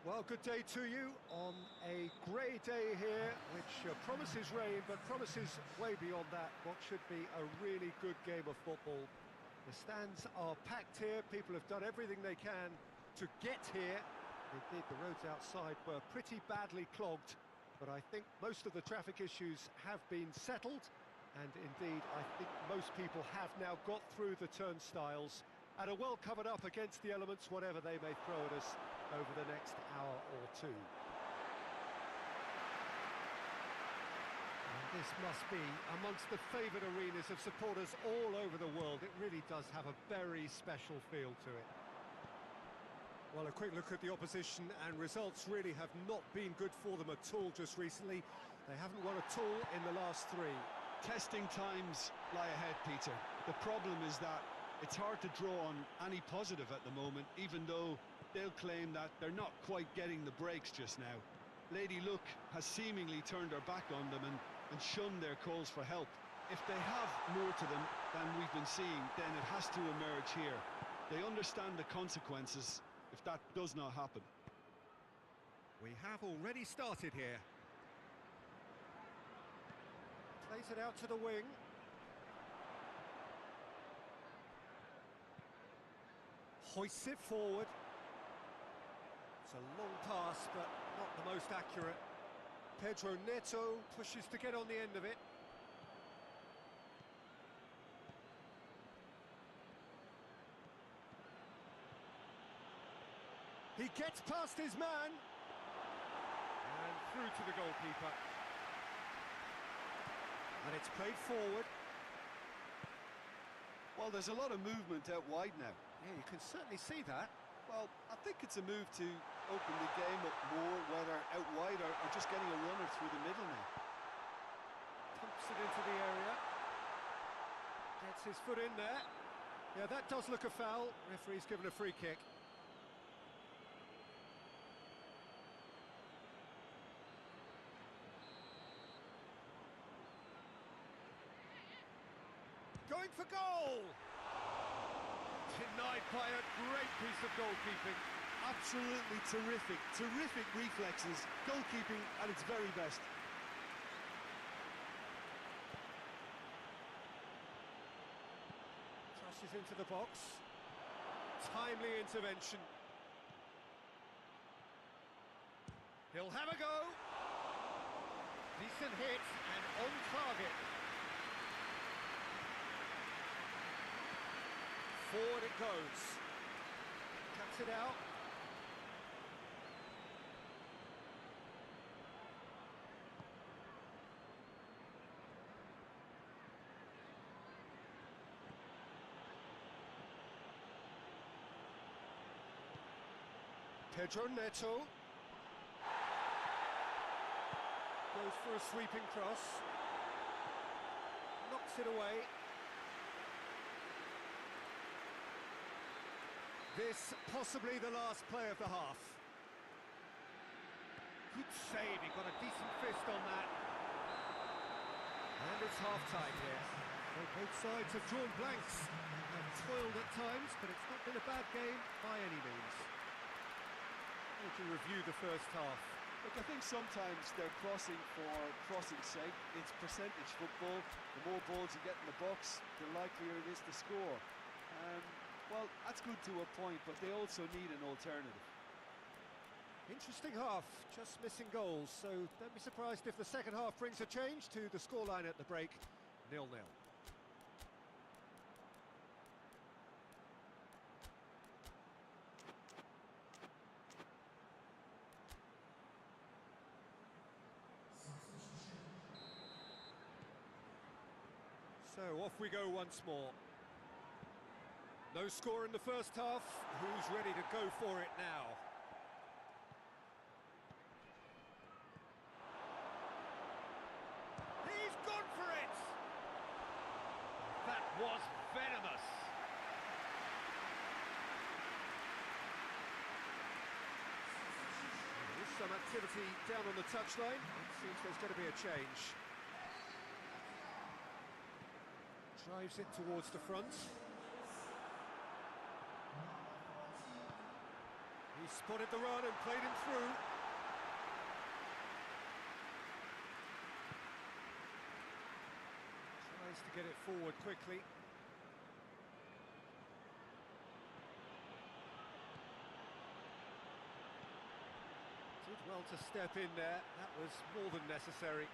[SPEAKER 1] Well, good day to you on a grey day here, which promises rain, but promises way beyond that what should be a really good game of football. The stands are packed here, people have done everything they can to get here. Indeed, the roads outside were pretty badly clogged, but I think most of the traffic issues have been settled, and indeed, I think most people have now got through the turnstiles and are well covered up against the elements, whatever they may throw at us over the next hour or two. And this must be amongst the favoured arenas of supporters all over the world. It really does have a very special feel to it. Well, a quick look at the opposition, and results really have not been good for them at all just recently. They haven't won at all in the last three.
[SPEAKER 2] Testing times lie ahead, Peter. The problem is that it's hard to draw on any positive at the moment, even though they'll claim that they're not quite getting the breaks just now. Lady Luck has seemingly turned her back on them and shunned their calls for help. If they have more to them than we've been seeing, then it has to emerge here. They understand the consequences if that does not happen.
[SPEAKER 1] We have already started here. Plays it out to the wing. Hoists it forward. It's a long pass, but not the most accurate. Pedro Neto pushes to get on the end of it. He gets past his man. And through to the goalkeeper. And it's played forward.
[SPEAKER 3] Well, there's a lot of movement out wide now.
[SPEAKER 1] Yeah, you can certainly see that.
[SPEAKER 3] Well, I think it's a move to open the game up more, whether out wide or just getting a runner through the middle now.
[SPEAKER 1] Pumps it into the area. Gets his foot in there. Yeah, that does look a foul. Referee's given a free kick. Going for goal! Denied by a great piece of goalkeeping.
[SPEAKER 3] Absolutely terrific, terrific reflexes. Goalkeeping at its very best.
[SPEAKER 1] Crosses into the box. Timely intervention. He'll have a go. Decent hit and on target. Forward it goes. Cuts it out. Pedro Neto. Goes for a sweeping cross. Knocks it away. This possibly the last play of the half. Good save, he got a decent fist on that. And it's half-time here. Well, both sides have drawn blanks. They've toiled at times, but it's not been a bad game by any means. How would you review the first half?
[SPEAKER 3] Look, I think sometimes they're crossing for crossing's sake. It's percentage football. The more balls you get in the box, the likelier it is to score. Well, that's good to a point, but they also need an alternative.
[SPEAKER 1] Interesting half, just missing goals, so don't be surprised if the second half brings a change to the scoreline at the break, 0-0. So off we go once more. No score in the first half. Who's ready to go for it now? He's gone for it! That was venomous. There's some activity down on the touchline. It seems there's going to be a change. Drives it towards the front. He spotted the run and played him through. Tries to get it forward quickly. Did well to step in there. That was more than necessary.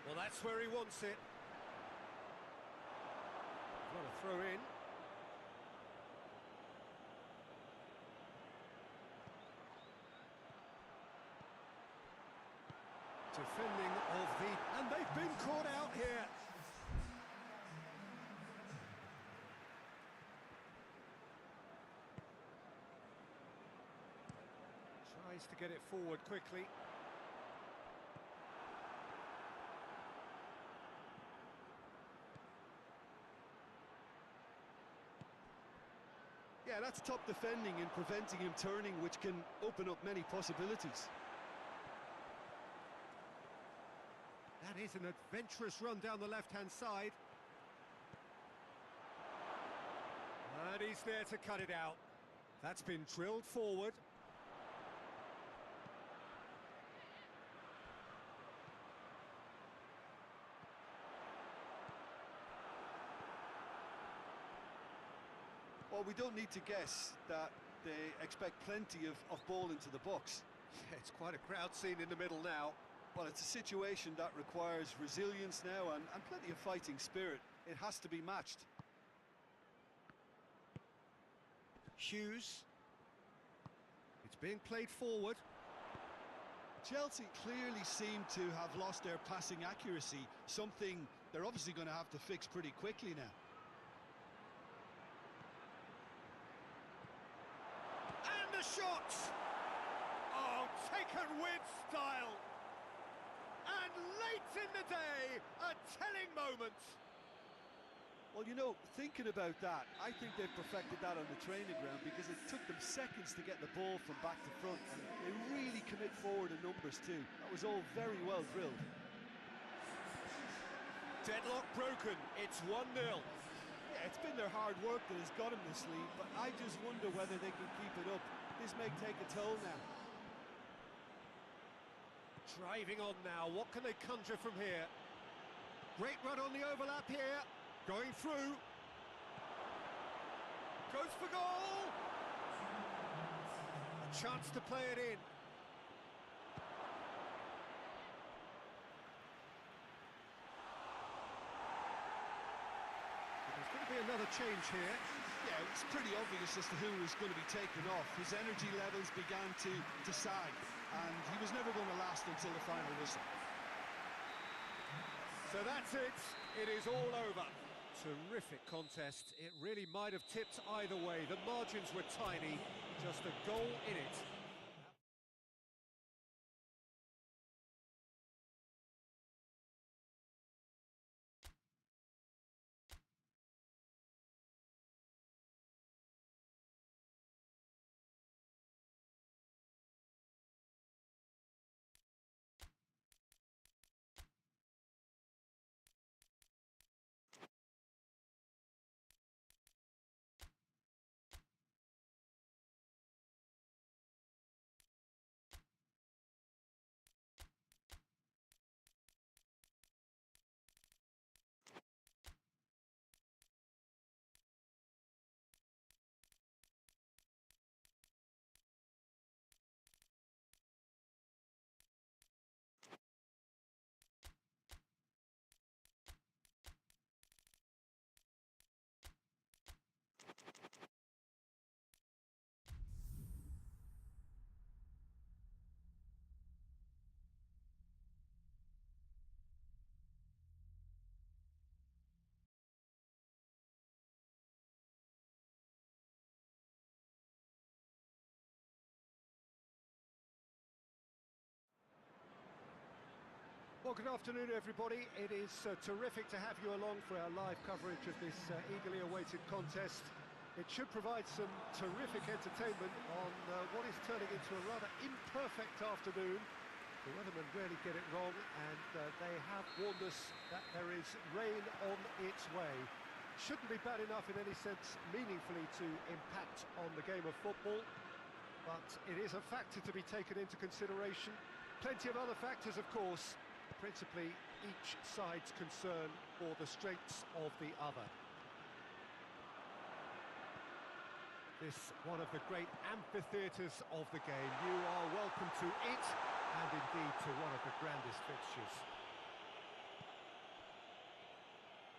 [SPEAKER 1] Well, that's where he wants it. Got a throw in. Defending of the... And they've been caught out here. Tries to get it forward quickly.
[SPEAKER 3] Yeah, that's top defending and preventing him turning, which can open up many possibilities.
[SPEAKER 1] That is an adventurous run down the left-hand side. And he's there to cut it out. That's been drilled forward.
[SPEAKER 3] Well, we don't need to guess that they expect plenty of ball into the box.
[SPEAKER 1] Yeah, it's quite a crowd scene in the middle now.
[SPEAKER 3] Well, it's a situation that requires resilience now and plenty of fighting spirit. It has to be matched.
[SPEAKER 1] Hughes. It's being played forward.
[SPEAKER 2] Chelsea clearly seem to have lost their passing accuracy, something they're obviously going to have to fix pretty quickly now.
[SPEAKER 1] And the shot! Oh, taken with style! And late in the day, a telling moment.
[SPEAKER 3] Well, you know, thinking about that, I think they've perfected that on the training ground because it took them seconds to get the ball from back to front, and they really commit forward in numbers too. That was all very well drilled.
[SPEAKER 1] Deadlock broken, it's 1-0.
[SPEAKER 3] Yeah, it's been their hard work that has got them this lead, but I just wonder whether they can keep it up. This may take a toll now.
[SPEAKER 1] Driving on now, what can they conjure from here? Great run on the overlap here. Going through. Goes for goal! A chance to play it in. There's going to be another change here.
[SPEAKER 2] Yeah, it's pretty obvious as to who was going to be taken off. His energy levels began to sag, and he was never going to last until the final whistle.
[SPEAKER 1] So that's it. It is all over. Terrific contest. It really might have tipped either way. The margins were tiny, just a goal in it. Well, good afternoon, everybody. It is terrific to have you along for our live coverage of this eagerly awaited contest. It should provide some terrific entertainment on what is turning into a rather imperfect afternoon. The weathermen rarely get it wrong, and they have warned us that there is rain on its way. Shouldn't be bad enough in any sense meaningfully to impact on the game of football, but it is a factor to be taken into consideration. Plenty of other factors, of course, principally each side's concern for the strengths of the other. This one of the great amphitheatres of the game. You are welcome to it, and indeed to one of the grandest fixtures.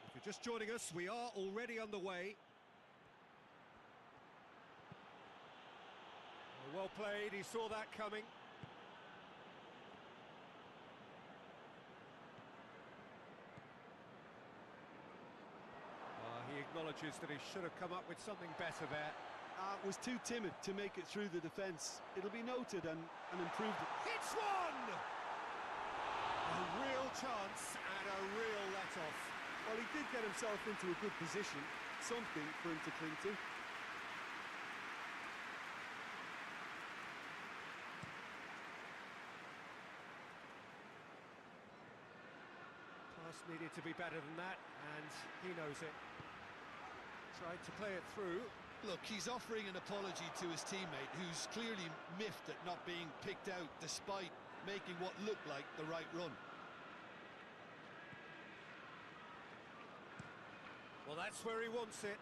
[SPEAKER 1] If you're just joining us, we are already underway. Well played, he saw that coming. He acknowledges that he should have come up with something better there.
[SPEAKER 3] Was too timid to make it through the defence. It'll be noted and improved.
[SPEAKER 1] It's one! A real chance and a real let-off.
[SPEAKER 3] Well, he did get himself into a good position, something for him to cling to.
[SPEAKER 1] Pass needed to be better than that, and he knows it. Tried to play it through.
[SPEAKER 2] Look, he's offering an apology to his teammate, who's clearly miffed at not being picked out despite making what looked like the right run.
[SPEAKER 1] Well, that's where he wants it.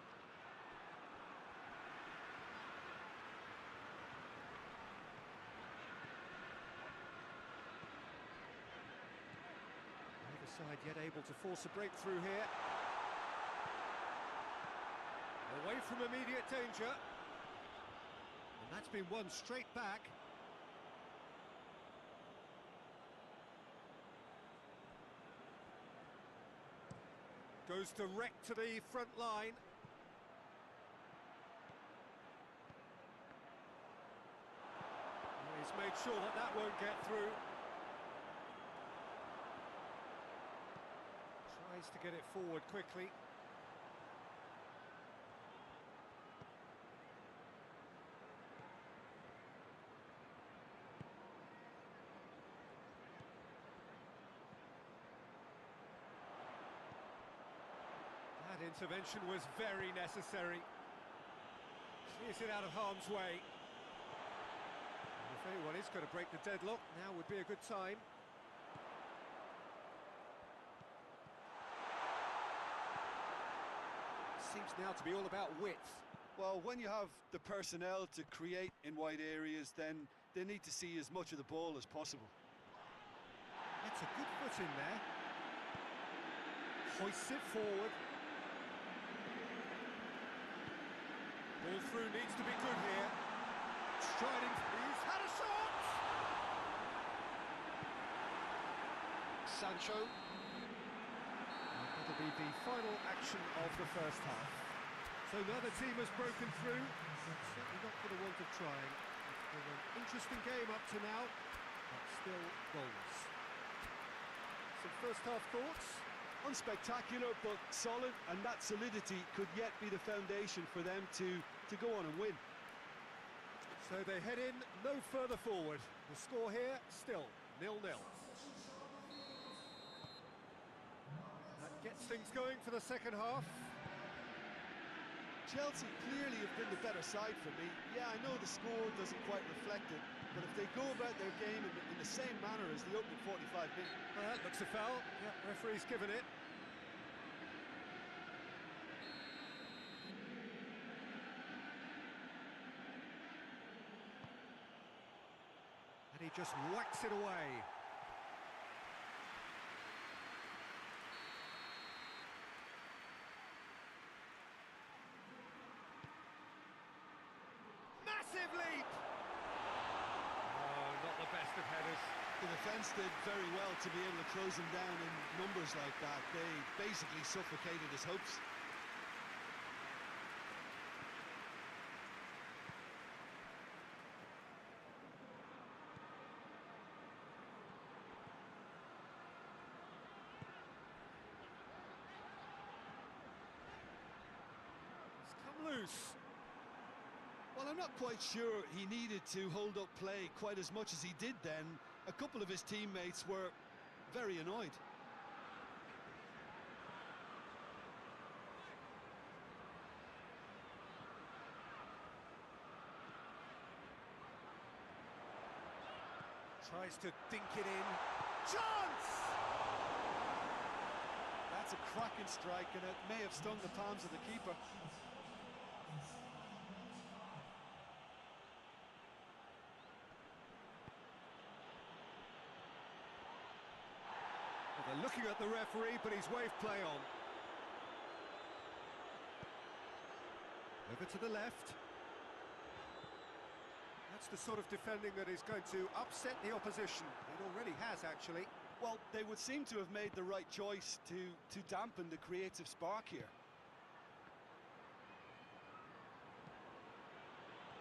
[SPEAKER 1] Neither side yet able to force a breakthrough here. Away from immediate danger. And that's been won straight back. Goes direct to the front line. He's made sure that that won't get through. Tries to get it forward quickly. That intervention was very necessary. Clears it out of harm's way. And if anyone is going to break the deadlock, now would be a good time. Seems now to be all about width.
[SPEAKER 2] Well, when you have the personnel to create in wide areas, then they need to see as much of the ball as possible.
[SPEAKER 1] That's a good foot in there. Hoists it forward. Ball through needs to be good here. Striding, he's had a shot! Sancho. That'll be the final action of the first half. So neither team has broken through, but certainly not for the want of trying. It's been an interesting game up to now, but still goals. Some first half thoughts?
[SPEAKER 2] Unspectacular, but solid, and that solidity could yet be the foundation for them to go on and win.
[SPEAKER 1] So they head in no further forward. The score here, still 0-0. That gets things going for the second half.
[SPEAKER 3] Chelsea clearly have been the better side for me. Yeah, I know the score doesn't quite reflect it, but if they go about their game in the same manner as the opening 45 minutes...
[SPEAKER 1] Well, that looks a foul. Yep, referee's given it. And he just whacks it away. Massive leap! Oh, not the best of headers.
[SPEAKER 2] The defence did very well to be able to close him down in numbers like that. They basically suffocated his hopes.
[SPEAKER 1] He's come loose.
[SPEAKER 2] Well, I'm not quite sure he needed to hold up play quite as much as he did then. A couple of his teammates were very annoyed.
[SPEAKER 1] Tries to dink it in. Chance!
[SPEAKER 3] That's a cracking strike, and it may have stung the palms of the keeper.
[SPEAKER 1] Well, they're looking at the referee, but he's waved play on. Over to the left. That's the sort of defending that is going to upset the opposition. It already has, actually.
[SPEAKER 3] Well, they would seem to have made the right choice to dampen the creative spark here.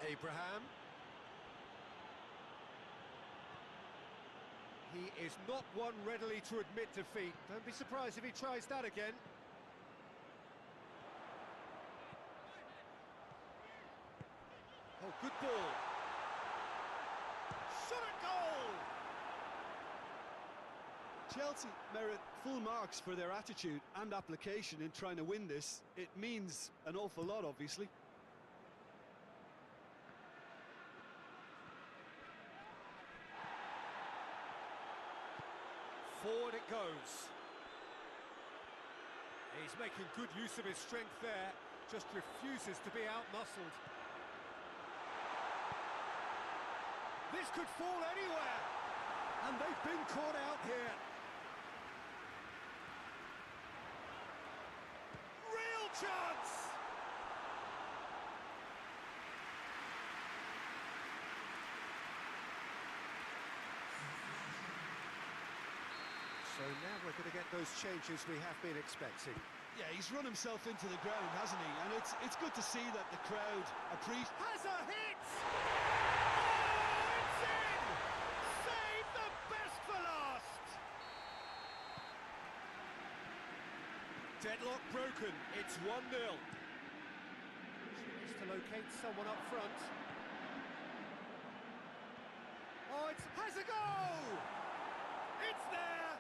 [SPEAKER 1] Abraham. He is not one readily to admit defeat. Don't be surprised if he tries that again. Oh, good ball. Shot at goal!
[SPEAKER 2] Chelsea merit full marks for their attitude and application in trying to win this. It means an awful lot, obviously.
[SPEAKER 1] Forward it goes. He's making good use of his strength there, just refuses to be out-muscled. This could fall anywhere, and they've been caught out here. Real chance! So now we're going to get those changes we have been expecting.
[SPEAKER 2] Yeah, he's run himself into the ground, hasn't he? And it's good to see that the crowd appreciate.
[SPEAKER 1] Has a hit! Oh, it's in! Save the best for last! Deadlock broken, it's 1-0. She needs to locate someone up front. Oh, it has a goal! It's there!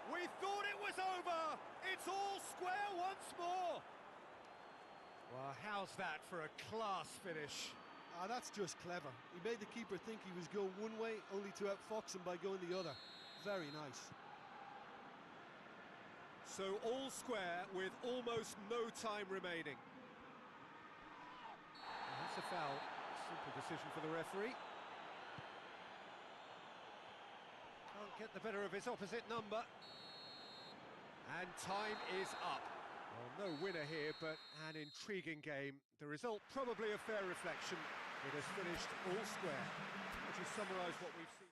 [SPEAKER 1] We thought it was over! It's all square once more! Well, how's that for a class finish?
[SPEAKER 3] Ah, that's just clever. He made the keeper think he was going one way, only to outfox him by going the other. Very nice.
[SPEAKER 1] So all square with almost no time remaining. And that's a foul. Simple decision for the referee. Can't get the better of his opposite number. And time is up. Well, no winner here, but an intriguing game. The result probably a fair reflection. It has finished all square. Would you summarise what we've seen?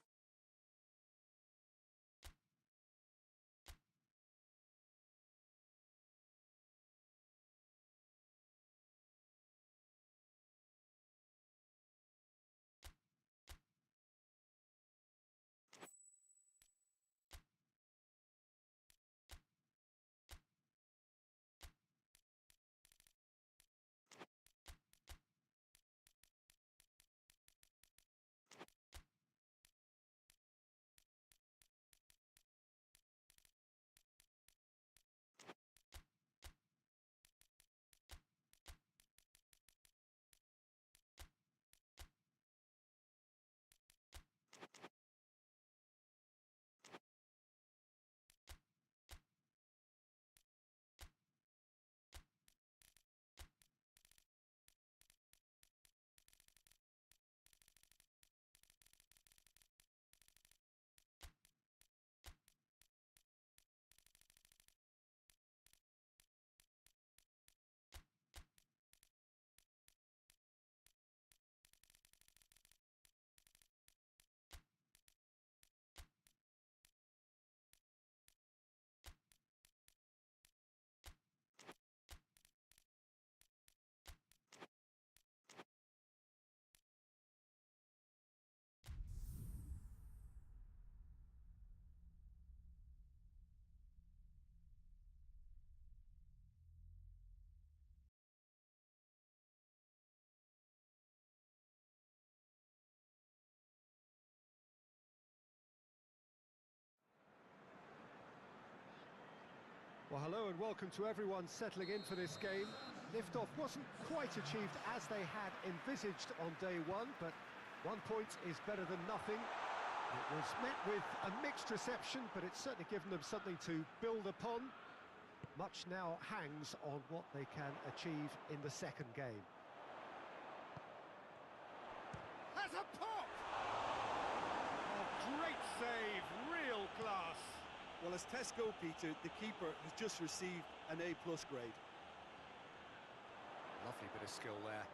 [SPEAKER 1] Well, hello and welcome to everyone settling in for this game. Liftoff wasn't quite achieved as they had envisaged on day one, but 1 point is better than nothing. It was met with a mixed reception, but it's certainly given them something to build upon. Much now hangs on what they can achieve in the second game. Has a pop! Oh, great save, real class.
[SPEAKER 3] Well, as tests go, Peter, the keeper has just received an A+ grade.
[SPEAKER 1] Lovely bit of skill there.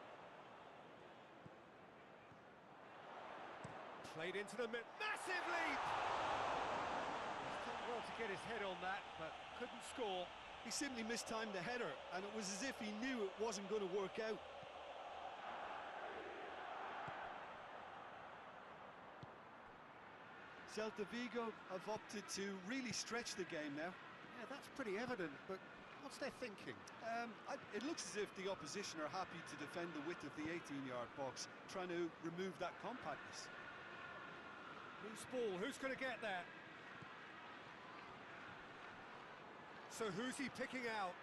[SPEAKER 1] Played into the mid. Massive leap! He's done well to get his head on that, but couldn't score.
[SPEAKER 2] He simply mistimed the header, and it was as if he knew it wasn't going to work out. Celta Vigo have opted to really stretch the game now.
[SPEAKER 1] Yeah, that's pretty evident, but what's their thinking?
[SPEAKER 2] It looks as if the opposition are happy to defend the width of the 18-yard box, trying to remove that compactness.
[SPEAKER 1] Loose ball, who's going to get there? So who's he picking out?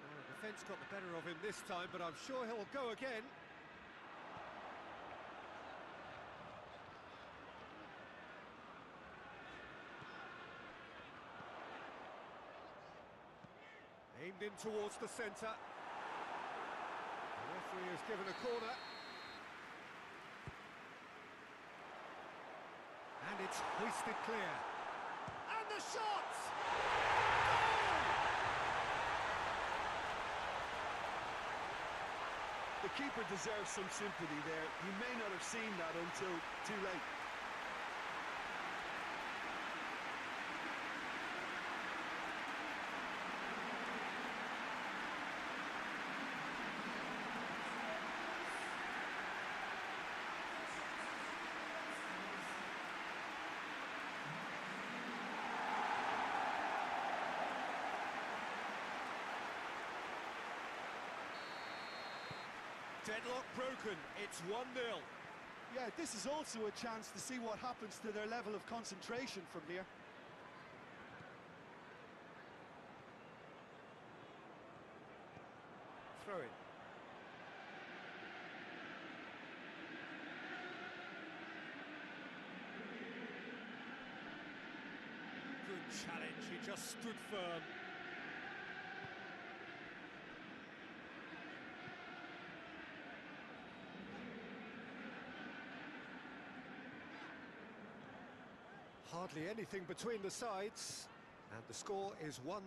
[SPEAKER 1] Well, the defence got the better of him this time, but I'm sure he'll go again. Aimed in towards the centre. The referee has given a corner. And it's hoisted clear. And the shot! Goal!
[SPEAKER 2] The keeper deserves some sympathy there. He may not have seen that until too late.
[SPEAKER 1] Deadlock broken, it's 1-0.
[SPEAKER 3] Yeah, this is also a chance to see what happens to their level of concentration from here.
[SPEAKER 1] Throw in. Good challenge, he just stood firm. Hardly anything between the sides, and the score is 1-0.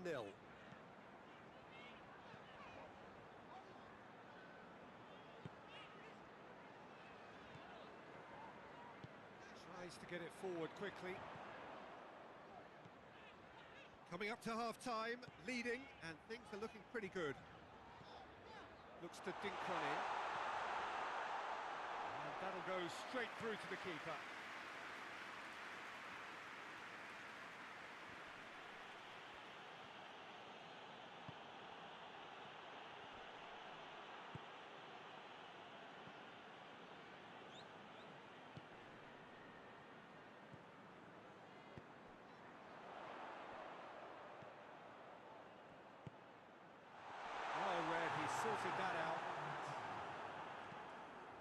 [SPEAKER 1] Tries to get it forward quickly. Coming up to half-time, leading, and things are looking pretty good. Looks to dink one in. And that'll go straight through to the keeper. Sorted that out,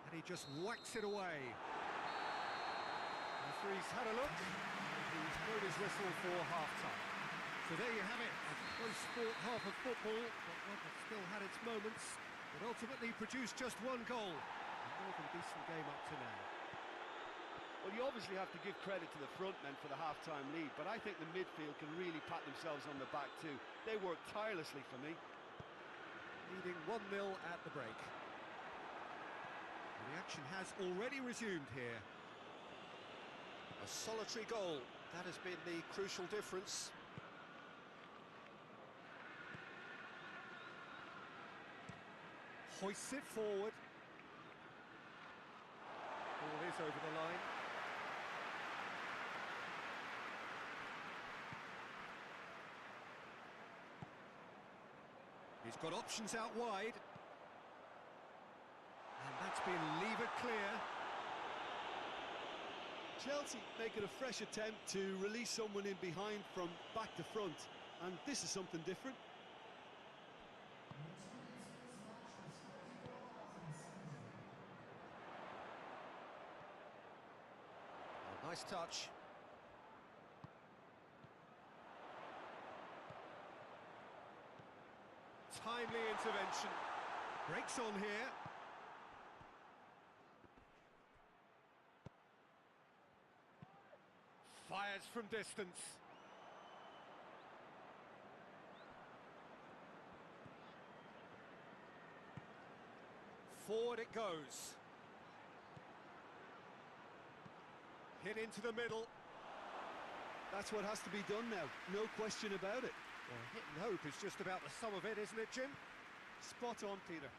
[SPEAKER 1] and he just whacks it away. The referee's had a look, and he's blown his whistle for half-time. So there you have it, a close-fought half of football, but one that still had its moments, but ultimately produced just one goal. A more than decent game up to now.
[SPEAKER 2] Well, you obviously have to give credit to the front men for the half-time lead, but I think the midfield can really pat themselves on the back too. They worked tirelessly for me.
[SPEAKER 1] Leading 1-0 at the break. And the action has already resumed here. A solitary goal, that has been the crucial difference. Hoists it forward. Ball is over the line. He's got options out wide. And that's been levered clear.
[SPEAKER 2] Chelsea making a fresh attempt to release someone in behind from back to front, and this is something different.
[SPEAKER 1] Oh, nice touch. Timely intervention. Breaks on here. Fires from distance. Forward it goes. Hit into the middle.
[SPEAKER 2] That's what has to be done now, no question about it.
[SPEAKER 1] Well, hit and hope is just about the sum of it, isn't it, Jim?
[SPEAKER 3] Spot on, Peter.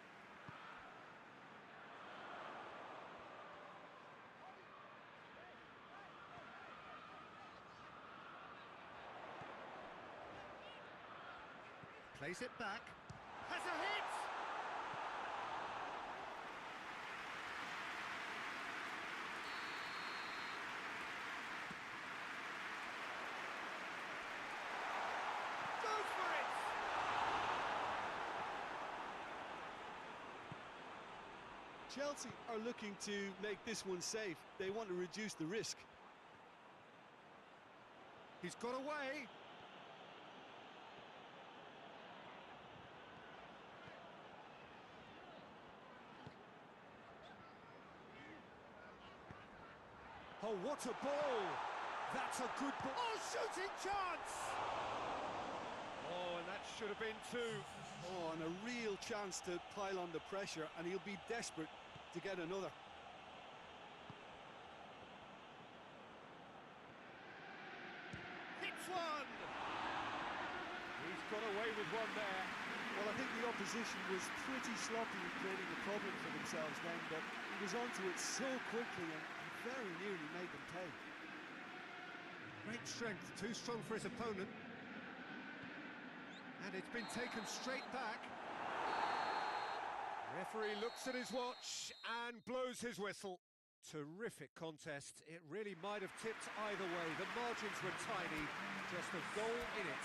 [SPEAKER 1] Plays it back. Has a hit!
[SPEAKER 3] Chelsea are looking to make this one safe. They want to reduce the risk.
[SPEAKER 1] He's got away. Oh, what a ball! That's a good ball. Oh, shooting chance! Oh, and that should have been two.
[SPEAKER 3] Oh, and a real chance to pile on the pressure, and he'll be desperate to get another.
[SPEAKER 1] Hits one! He's got away with one there.
[SPEAKER 3] Well, I think the opposition was pretty sloppy in creating a problem for themselves then, but he was onto it so quickly and very nearly made them pay.
[SPEAKER 1] Great strength, too strong for his opponent. And it's been taken straight back. Referee looks at his watch and blows his whistle. Terrific contest. It really might have tipped either way. The margins were tiny, just a goal in it.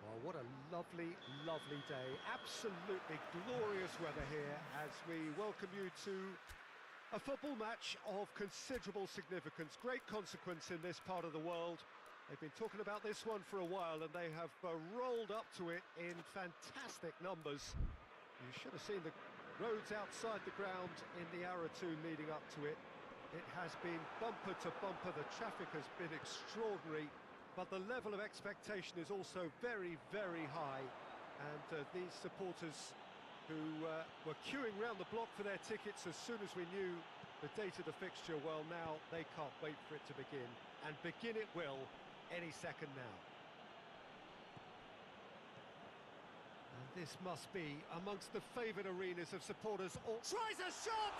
[SPEAKER 1] Oh, what a lovely, lovely day. Absolutely glorious weather here as we welcome you to a football match of considerable significance. Great consequence in this part of the world. They've been talking about this one for a while and they have rolled up to it in fantastic numbers. You should have seen the roads outside the ground in the hour or two leading up to it. It has been bumper to bumper. The traffic has been extraordinary. But the level of expectation is also very, very high. And these supporters who were queuing round the block for their tickets as soon as we knew the date of the fixture, well, now they can't wait for it to begin. And begin it will any second now. And this must be amongst the favoured arenas of supporters. Tries a shot!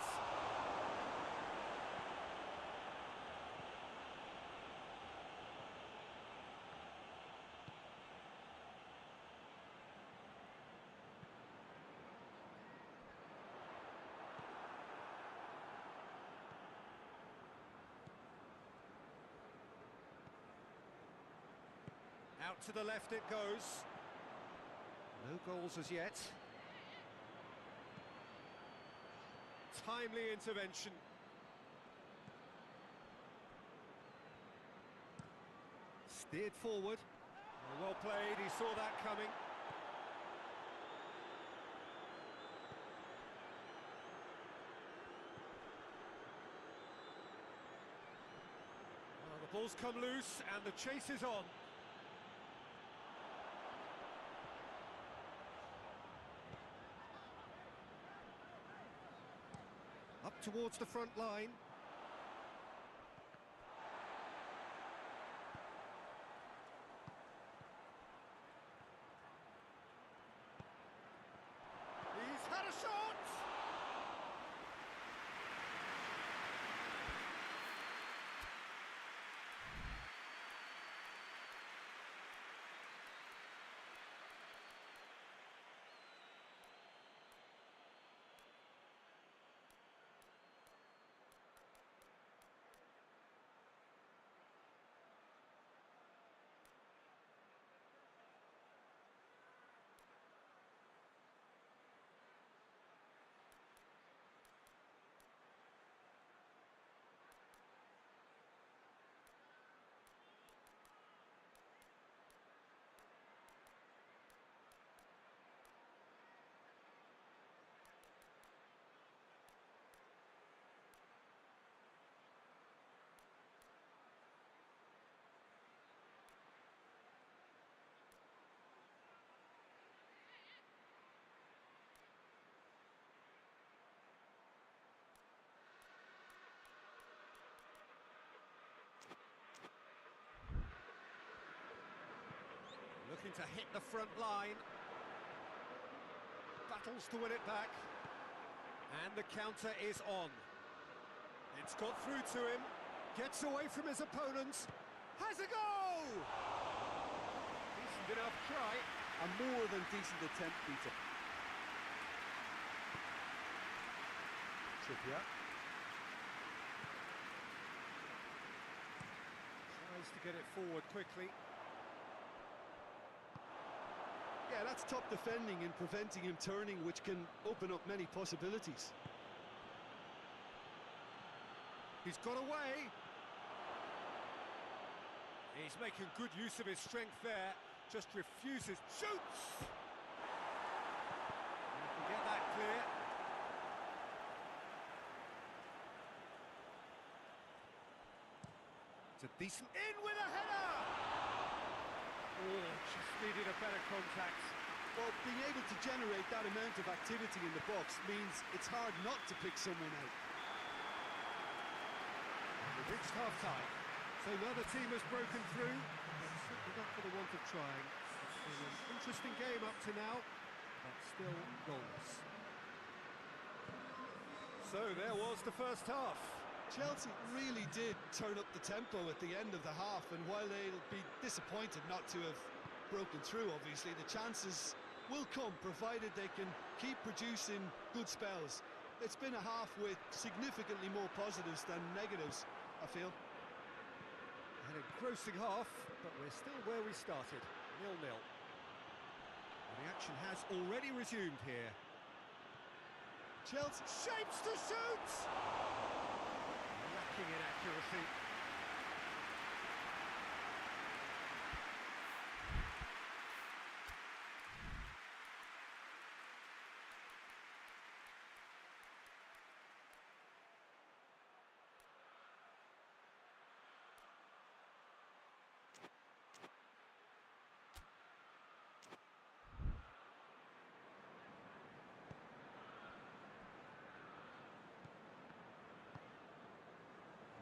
[SPEAKER 1] Out to the left it goes. No goals as yet. Timely intervention. Steered forward. Well played, he saw that coming. Well, the ball's come loose and the chase is on. Up towards the front line. He's had a shot! looking to hit the front line. Battles to win it back. And the counter is on. It's got through to him. Gets away from his opponents. Has a goal! Decent enough try.
[SPEAKER 3] A more than decent attempt, Peter. Trippier.
[SPEAKER 1] Tries to get it forward quickly.
[SPEAKER 3] Yeah, that's top defending and preventing him turning, which can open up many possibilities.
[SPEAKER 1] He's got away. He's making good use of his strength there. Just refuses. Shoots! You can get that clear. It's a decent... In with a header! Oh, just needed a better contact.
[SPEAKER 3] Well, being able to generate that amount of activity in the box means it's hard not to pick someone out.
[SPEAKER 1] We've reached half-time, so neither team has broken through, but certainly not for the want of trying. It's been an interesting game up to now, but still goalless. So there was the first half.
[SPEAKER 3] Chelsea really did turn up the tempo at the end of the half, and while they'll be disappointed not to have broken through, obviously, the chances will come, provided they can keep producing good spells. It's been a half with significantly more positives than negatives, I feel.
[SPEAKER 1] An engrossing half, but we're still where we started, 0-0. And the action has already resumed here.
[SPEAKER 3] Chelsea
[SPEAKER 1] Shapes to shoot! Lacking in accuracy.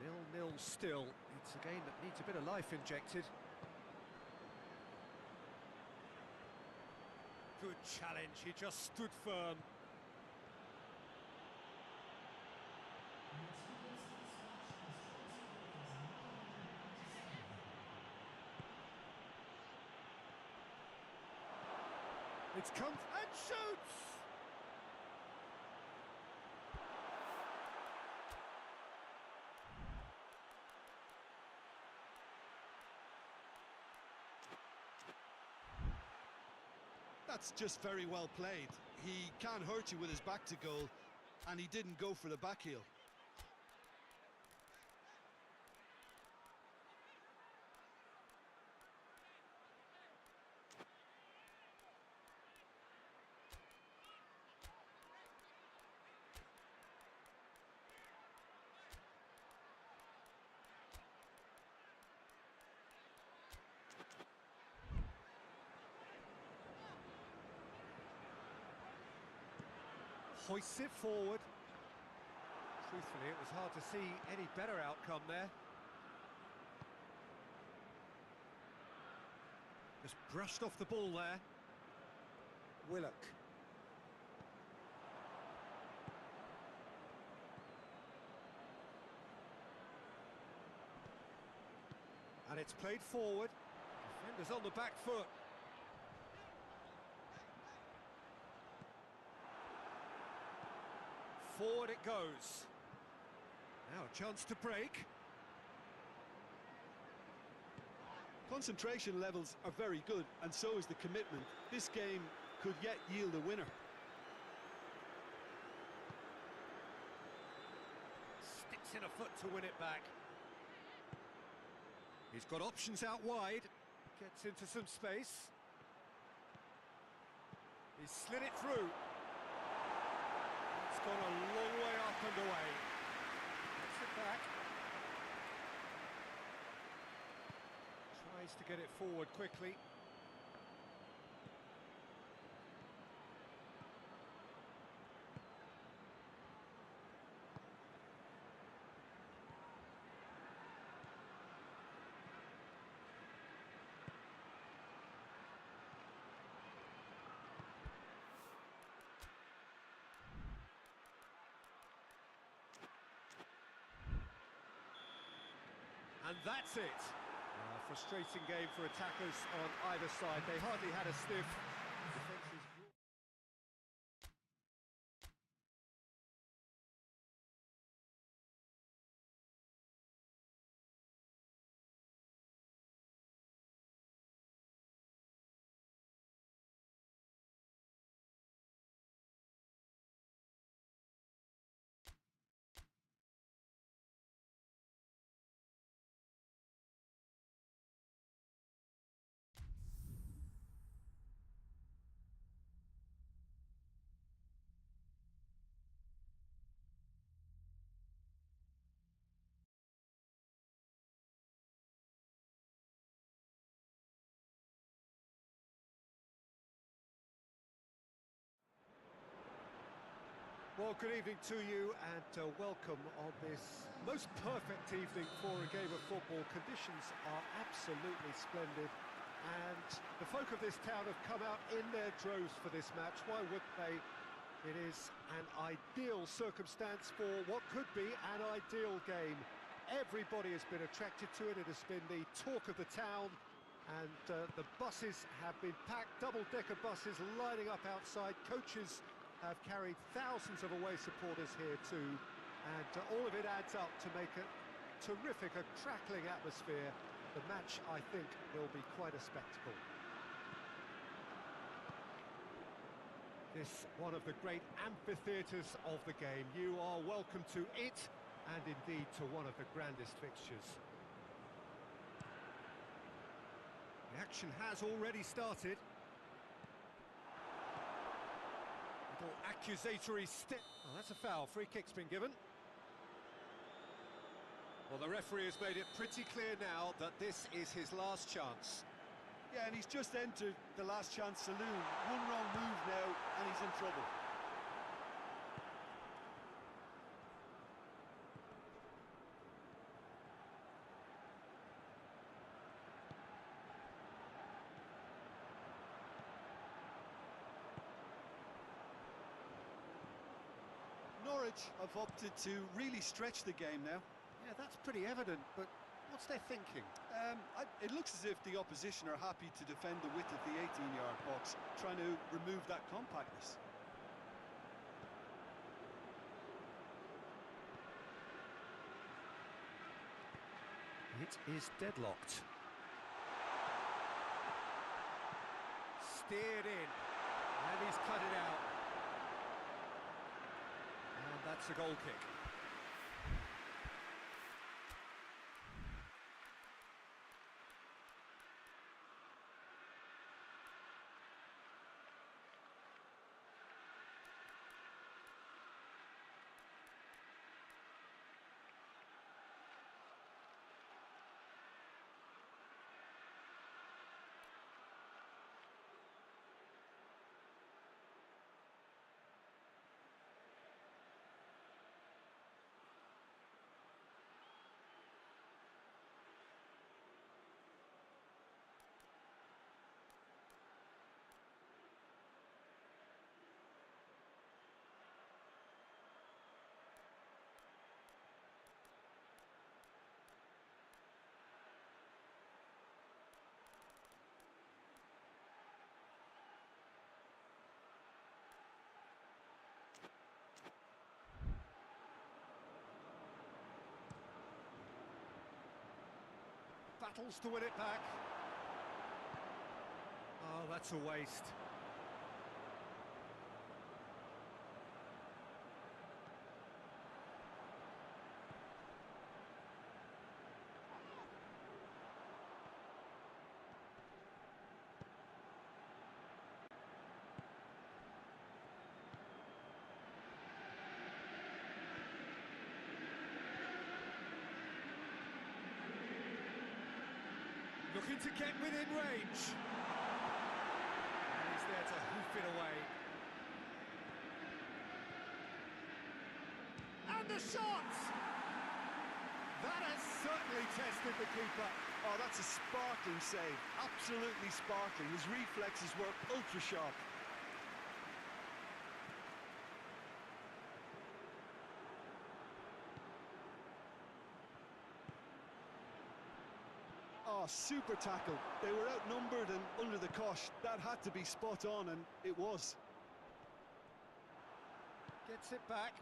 [SPEAKER 1] Nil-nil still. It's a game that needs a bit of life injected. Good challenge, he just stood firm. It's come and shoots!
[SPEAKER 3] That's just very well played. He can't hurt you with his back to goal, and he didn't go for the back heel.
[SPEAKER 1] Hoists it forward. Truthfully, it was hard to see any better outcome there. Just brushed off the ball there. Willock. And it's played forward. Defenders on the back foot. Forward it goes. Now a chance to break.
[SPEAKER 3] Concentration levels are very good, and so is the commitment. This game could yet yield a winner.
[SPEAKER 1] Sticks in a foot to win it back. He's got options out wide. Gets into some space. He's slid it through. It's gone a long way up and away. Gets it back. Tries to get it forward quickly. And that's it. Frustrating game for attackers on either side. They hardly had a sniff. Defence is... Well, good evening to you and welcome on this most perfect evening for a game of football. Conditions are absolutely splendid and the folk of this town have come out in their droves for this match. Why wouldn't they? It is an ideal circumstance for what could be an ideal game. Everybody has been attracted to it. It has been the talk of the town and the buses have been packed, double-decker buses lining up outside. Coaches have carried thousands of away supporters here too, and all of it adds up to make a terrific, a crackling atmosphere. The match, I think, will be quite a spectacle. This one of the great amphitheatres of the game. You are welcome to it, and indeed to one of the grandest fixtures. The action has already started. Accusatory step. Oh, that's a foul. Free kick's been given. Well, the referee has made it pretty clear now that this is his last chance.
[SPEAKER 3] Yeah, and he's just entered the last chance saloon. One wrong move now, and he's in trouble. Norwich have opted to really stretch the game now.
[SPEAKER 1] Yeah, that's pretty evident, but what's their thinking?
[SPEAKER 3] It looks as if the opposition are happy to defend the width of the 18-yard box, trying to remove that compactness.
[SPEAKER 1] It is deadlocked. Steered in, and he's cut it out. And that's a goal kick. Battles to win it back. Oh, that's a waste. Looking to get within range. And he's there to hoof it away. And the shot! That has certainly tested the keeper.
[SPEAKER 3] Oh, that's a sparkling save. Absolutely sparkling. His reflexes were ultra sharp. super tackle. They were outnumbered and under the cosh. That had to be spot on, and it was.
[SPEAKER 1] Gets it back.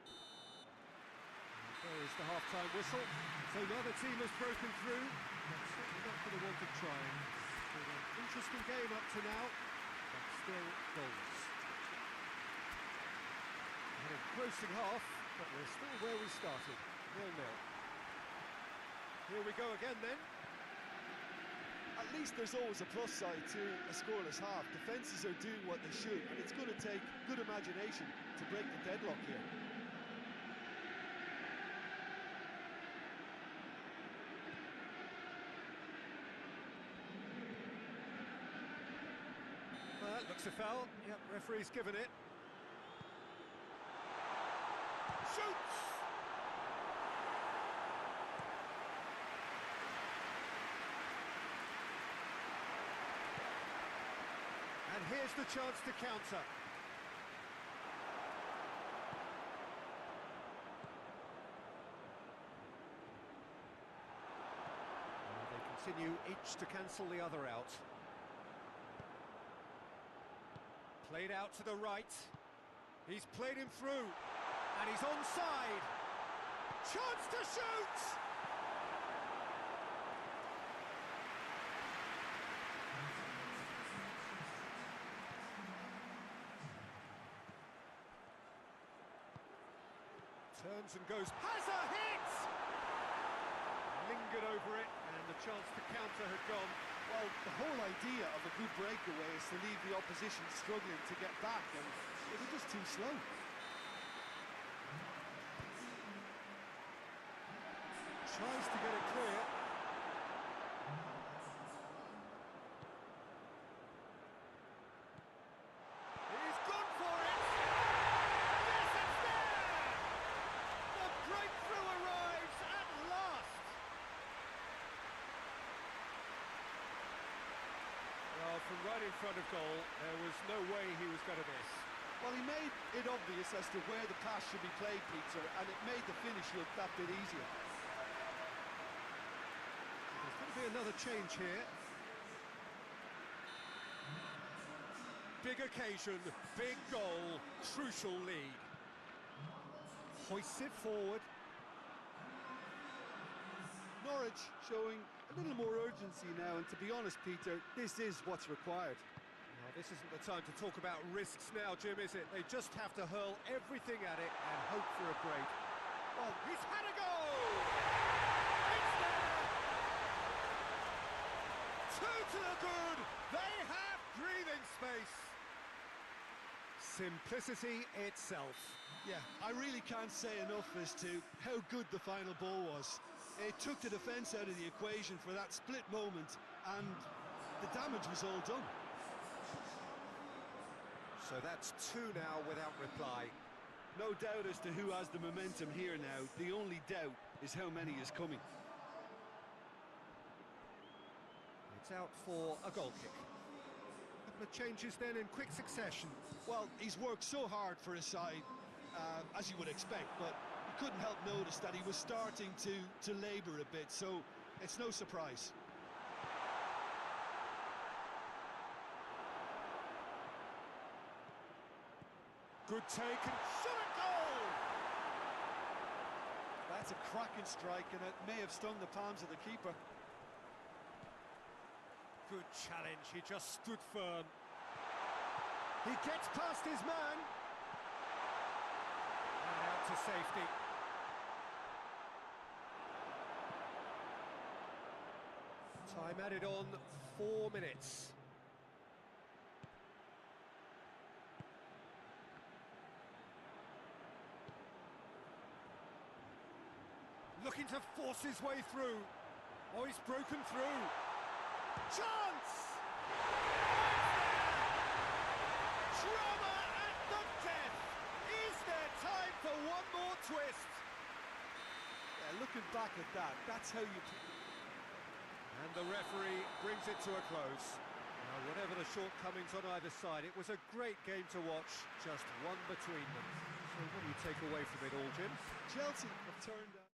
[SPEAKER 1] And there is the half-time whistle. So now the team has broken through. That's certainly not for the want of trying. Been an interesting game up to now, but still goals. Had a grossing half, but we're still where we started, 0-0. Here we go again then.
[SPEAKER 3] At least there's always a plus side to a scoreless half. Defences are doing what they should, and it's going to take good imagination to break the deadlock here.
[SPEAKER 1] Well, that looks a foul. Yep, referee's given it. Shoots! And here's the chance to counter. And they continue each to cancel the other out. Played out to the right. He's played him through. And he's onside. Chance to shoot! Turns and goes, has a hit! Lingered over it, and the chance to counter had gone.
[SPEAKER 3] Well, the whole idea of a good breakaway is to leave the opposition struggling to get back, and they were just too slow.
[SPEAKER 1] Tries to get it clear. He's gone for it! Yes, it's there! The breakthrough arrives at last! Well, from right in front of goal, there was no way he was going to miss.
[SPEAKER 3] Well, he made it obvious as to where the pass should be played, Peter, and it made the finish look that bit easier.
[SPEAKER 1] There's going to be another change here. Big occasion, big goal, crucial lead. Hoists it forward.
[SPEAKER 3] Norwich showing a little more urgency now, and to be honest, Peter, this is what's required.
[SPEAKER 1] Well, this isn't the time to talk about risks now, Jim, is it? They just have to hurl everything at it and hope for a break. Oh, he's had a goal! It's there! Two to the good! They have breathing space! Simplicity itself.
[SPEAKER 3] Yeah, I really can't say enough as to how good the final ball was. It took the defence out of the equation for that split moment, and the damage was all done.
[SPEAKER 1] So that's two now without reply.
[SPEAKER 3] No doubt as to who has the momentum here now. The only doubt is how many is coming.
[SPEAKER 1] It's out for a goal kick. Couple of changes then in quick succession.
[SPEAKER 3] Well, he's worked so hard for his side, as you would expect, but you couldn't help notice that he was starting to labour a bit, so it's no surprise.
[SPEAKER 1] Good take and shot at goal!
[SPEAKER 3] That's a cracking strike, and it may have stung the palms of the keeper.
[SPEAKER 1] Good challenge, he just stood firm. He gets past his man. And out to safety. Time added on, 4 minutes. Looking to force his way through. Oh, he's broken through. Chance! Drama at the death! Is there time for one more twist?
[SPEAKER 3] Yeah, looking back at that, that's how you...
[SPEAKER 1] And the referee brings it to a close. Now, whatever the shortcomings on either side, it was a great game to watch, just one between them. So what do you take away from it all, Jim?
[SPEAKER 3] Chelsea have turned out...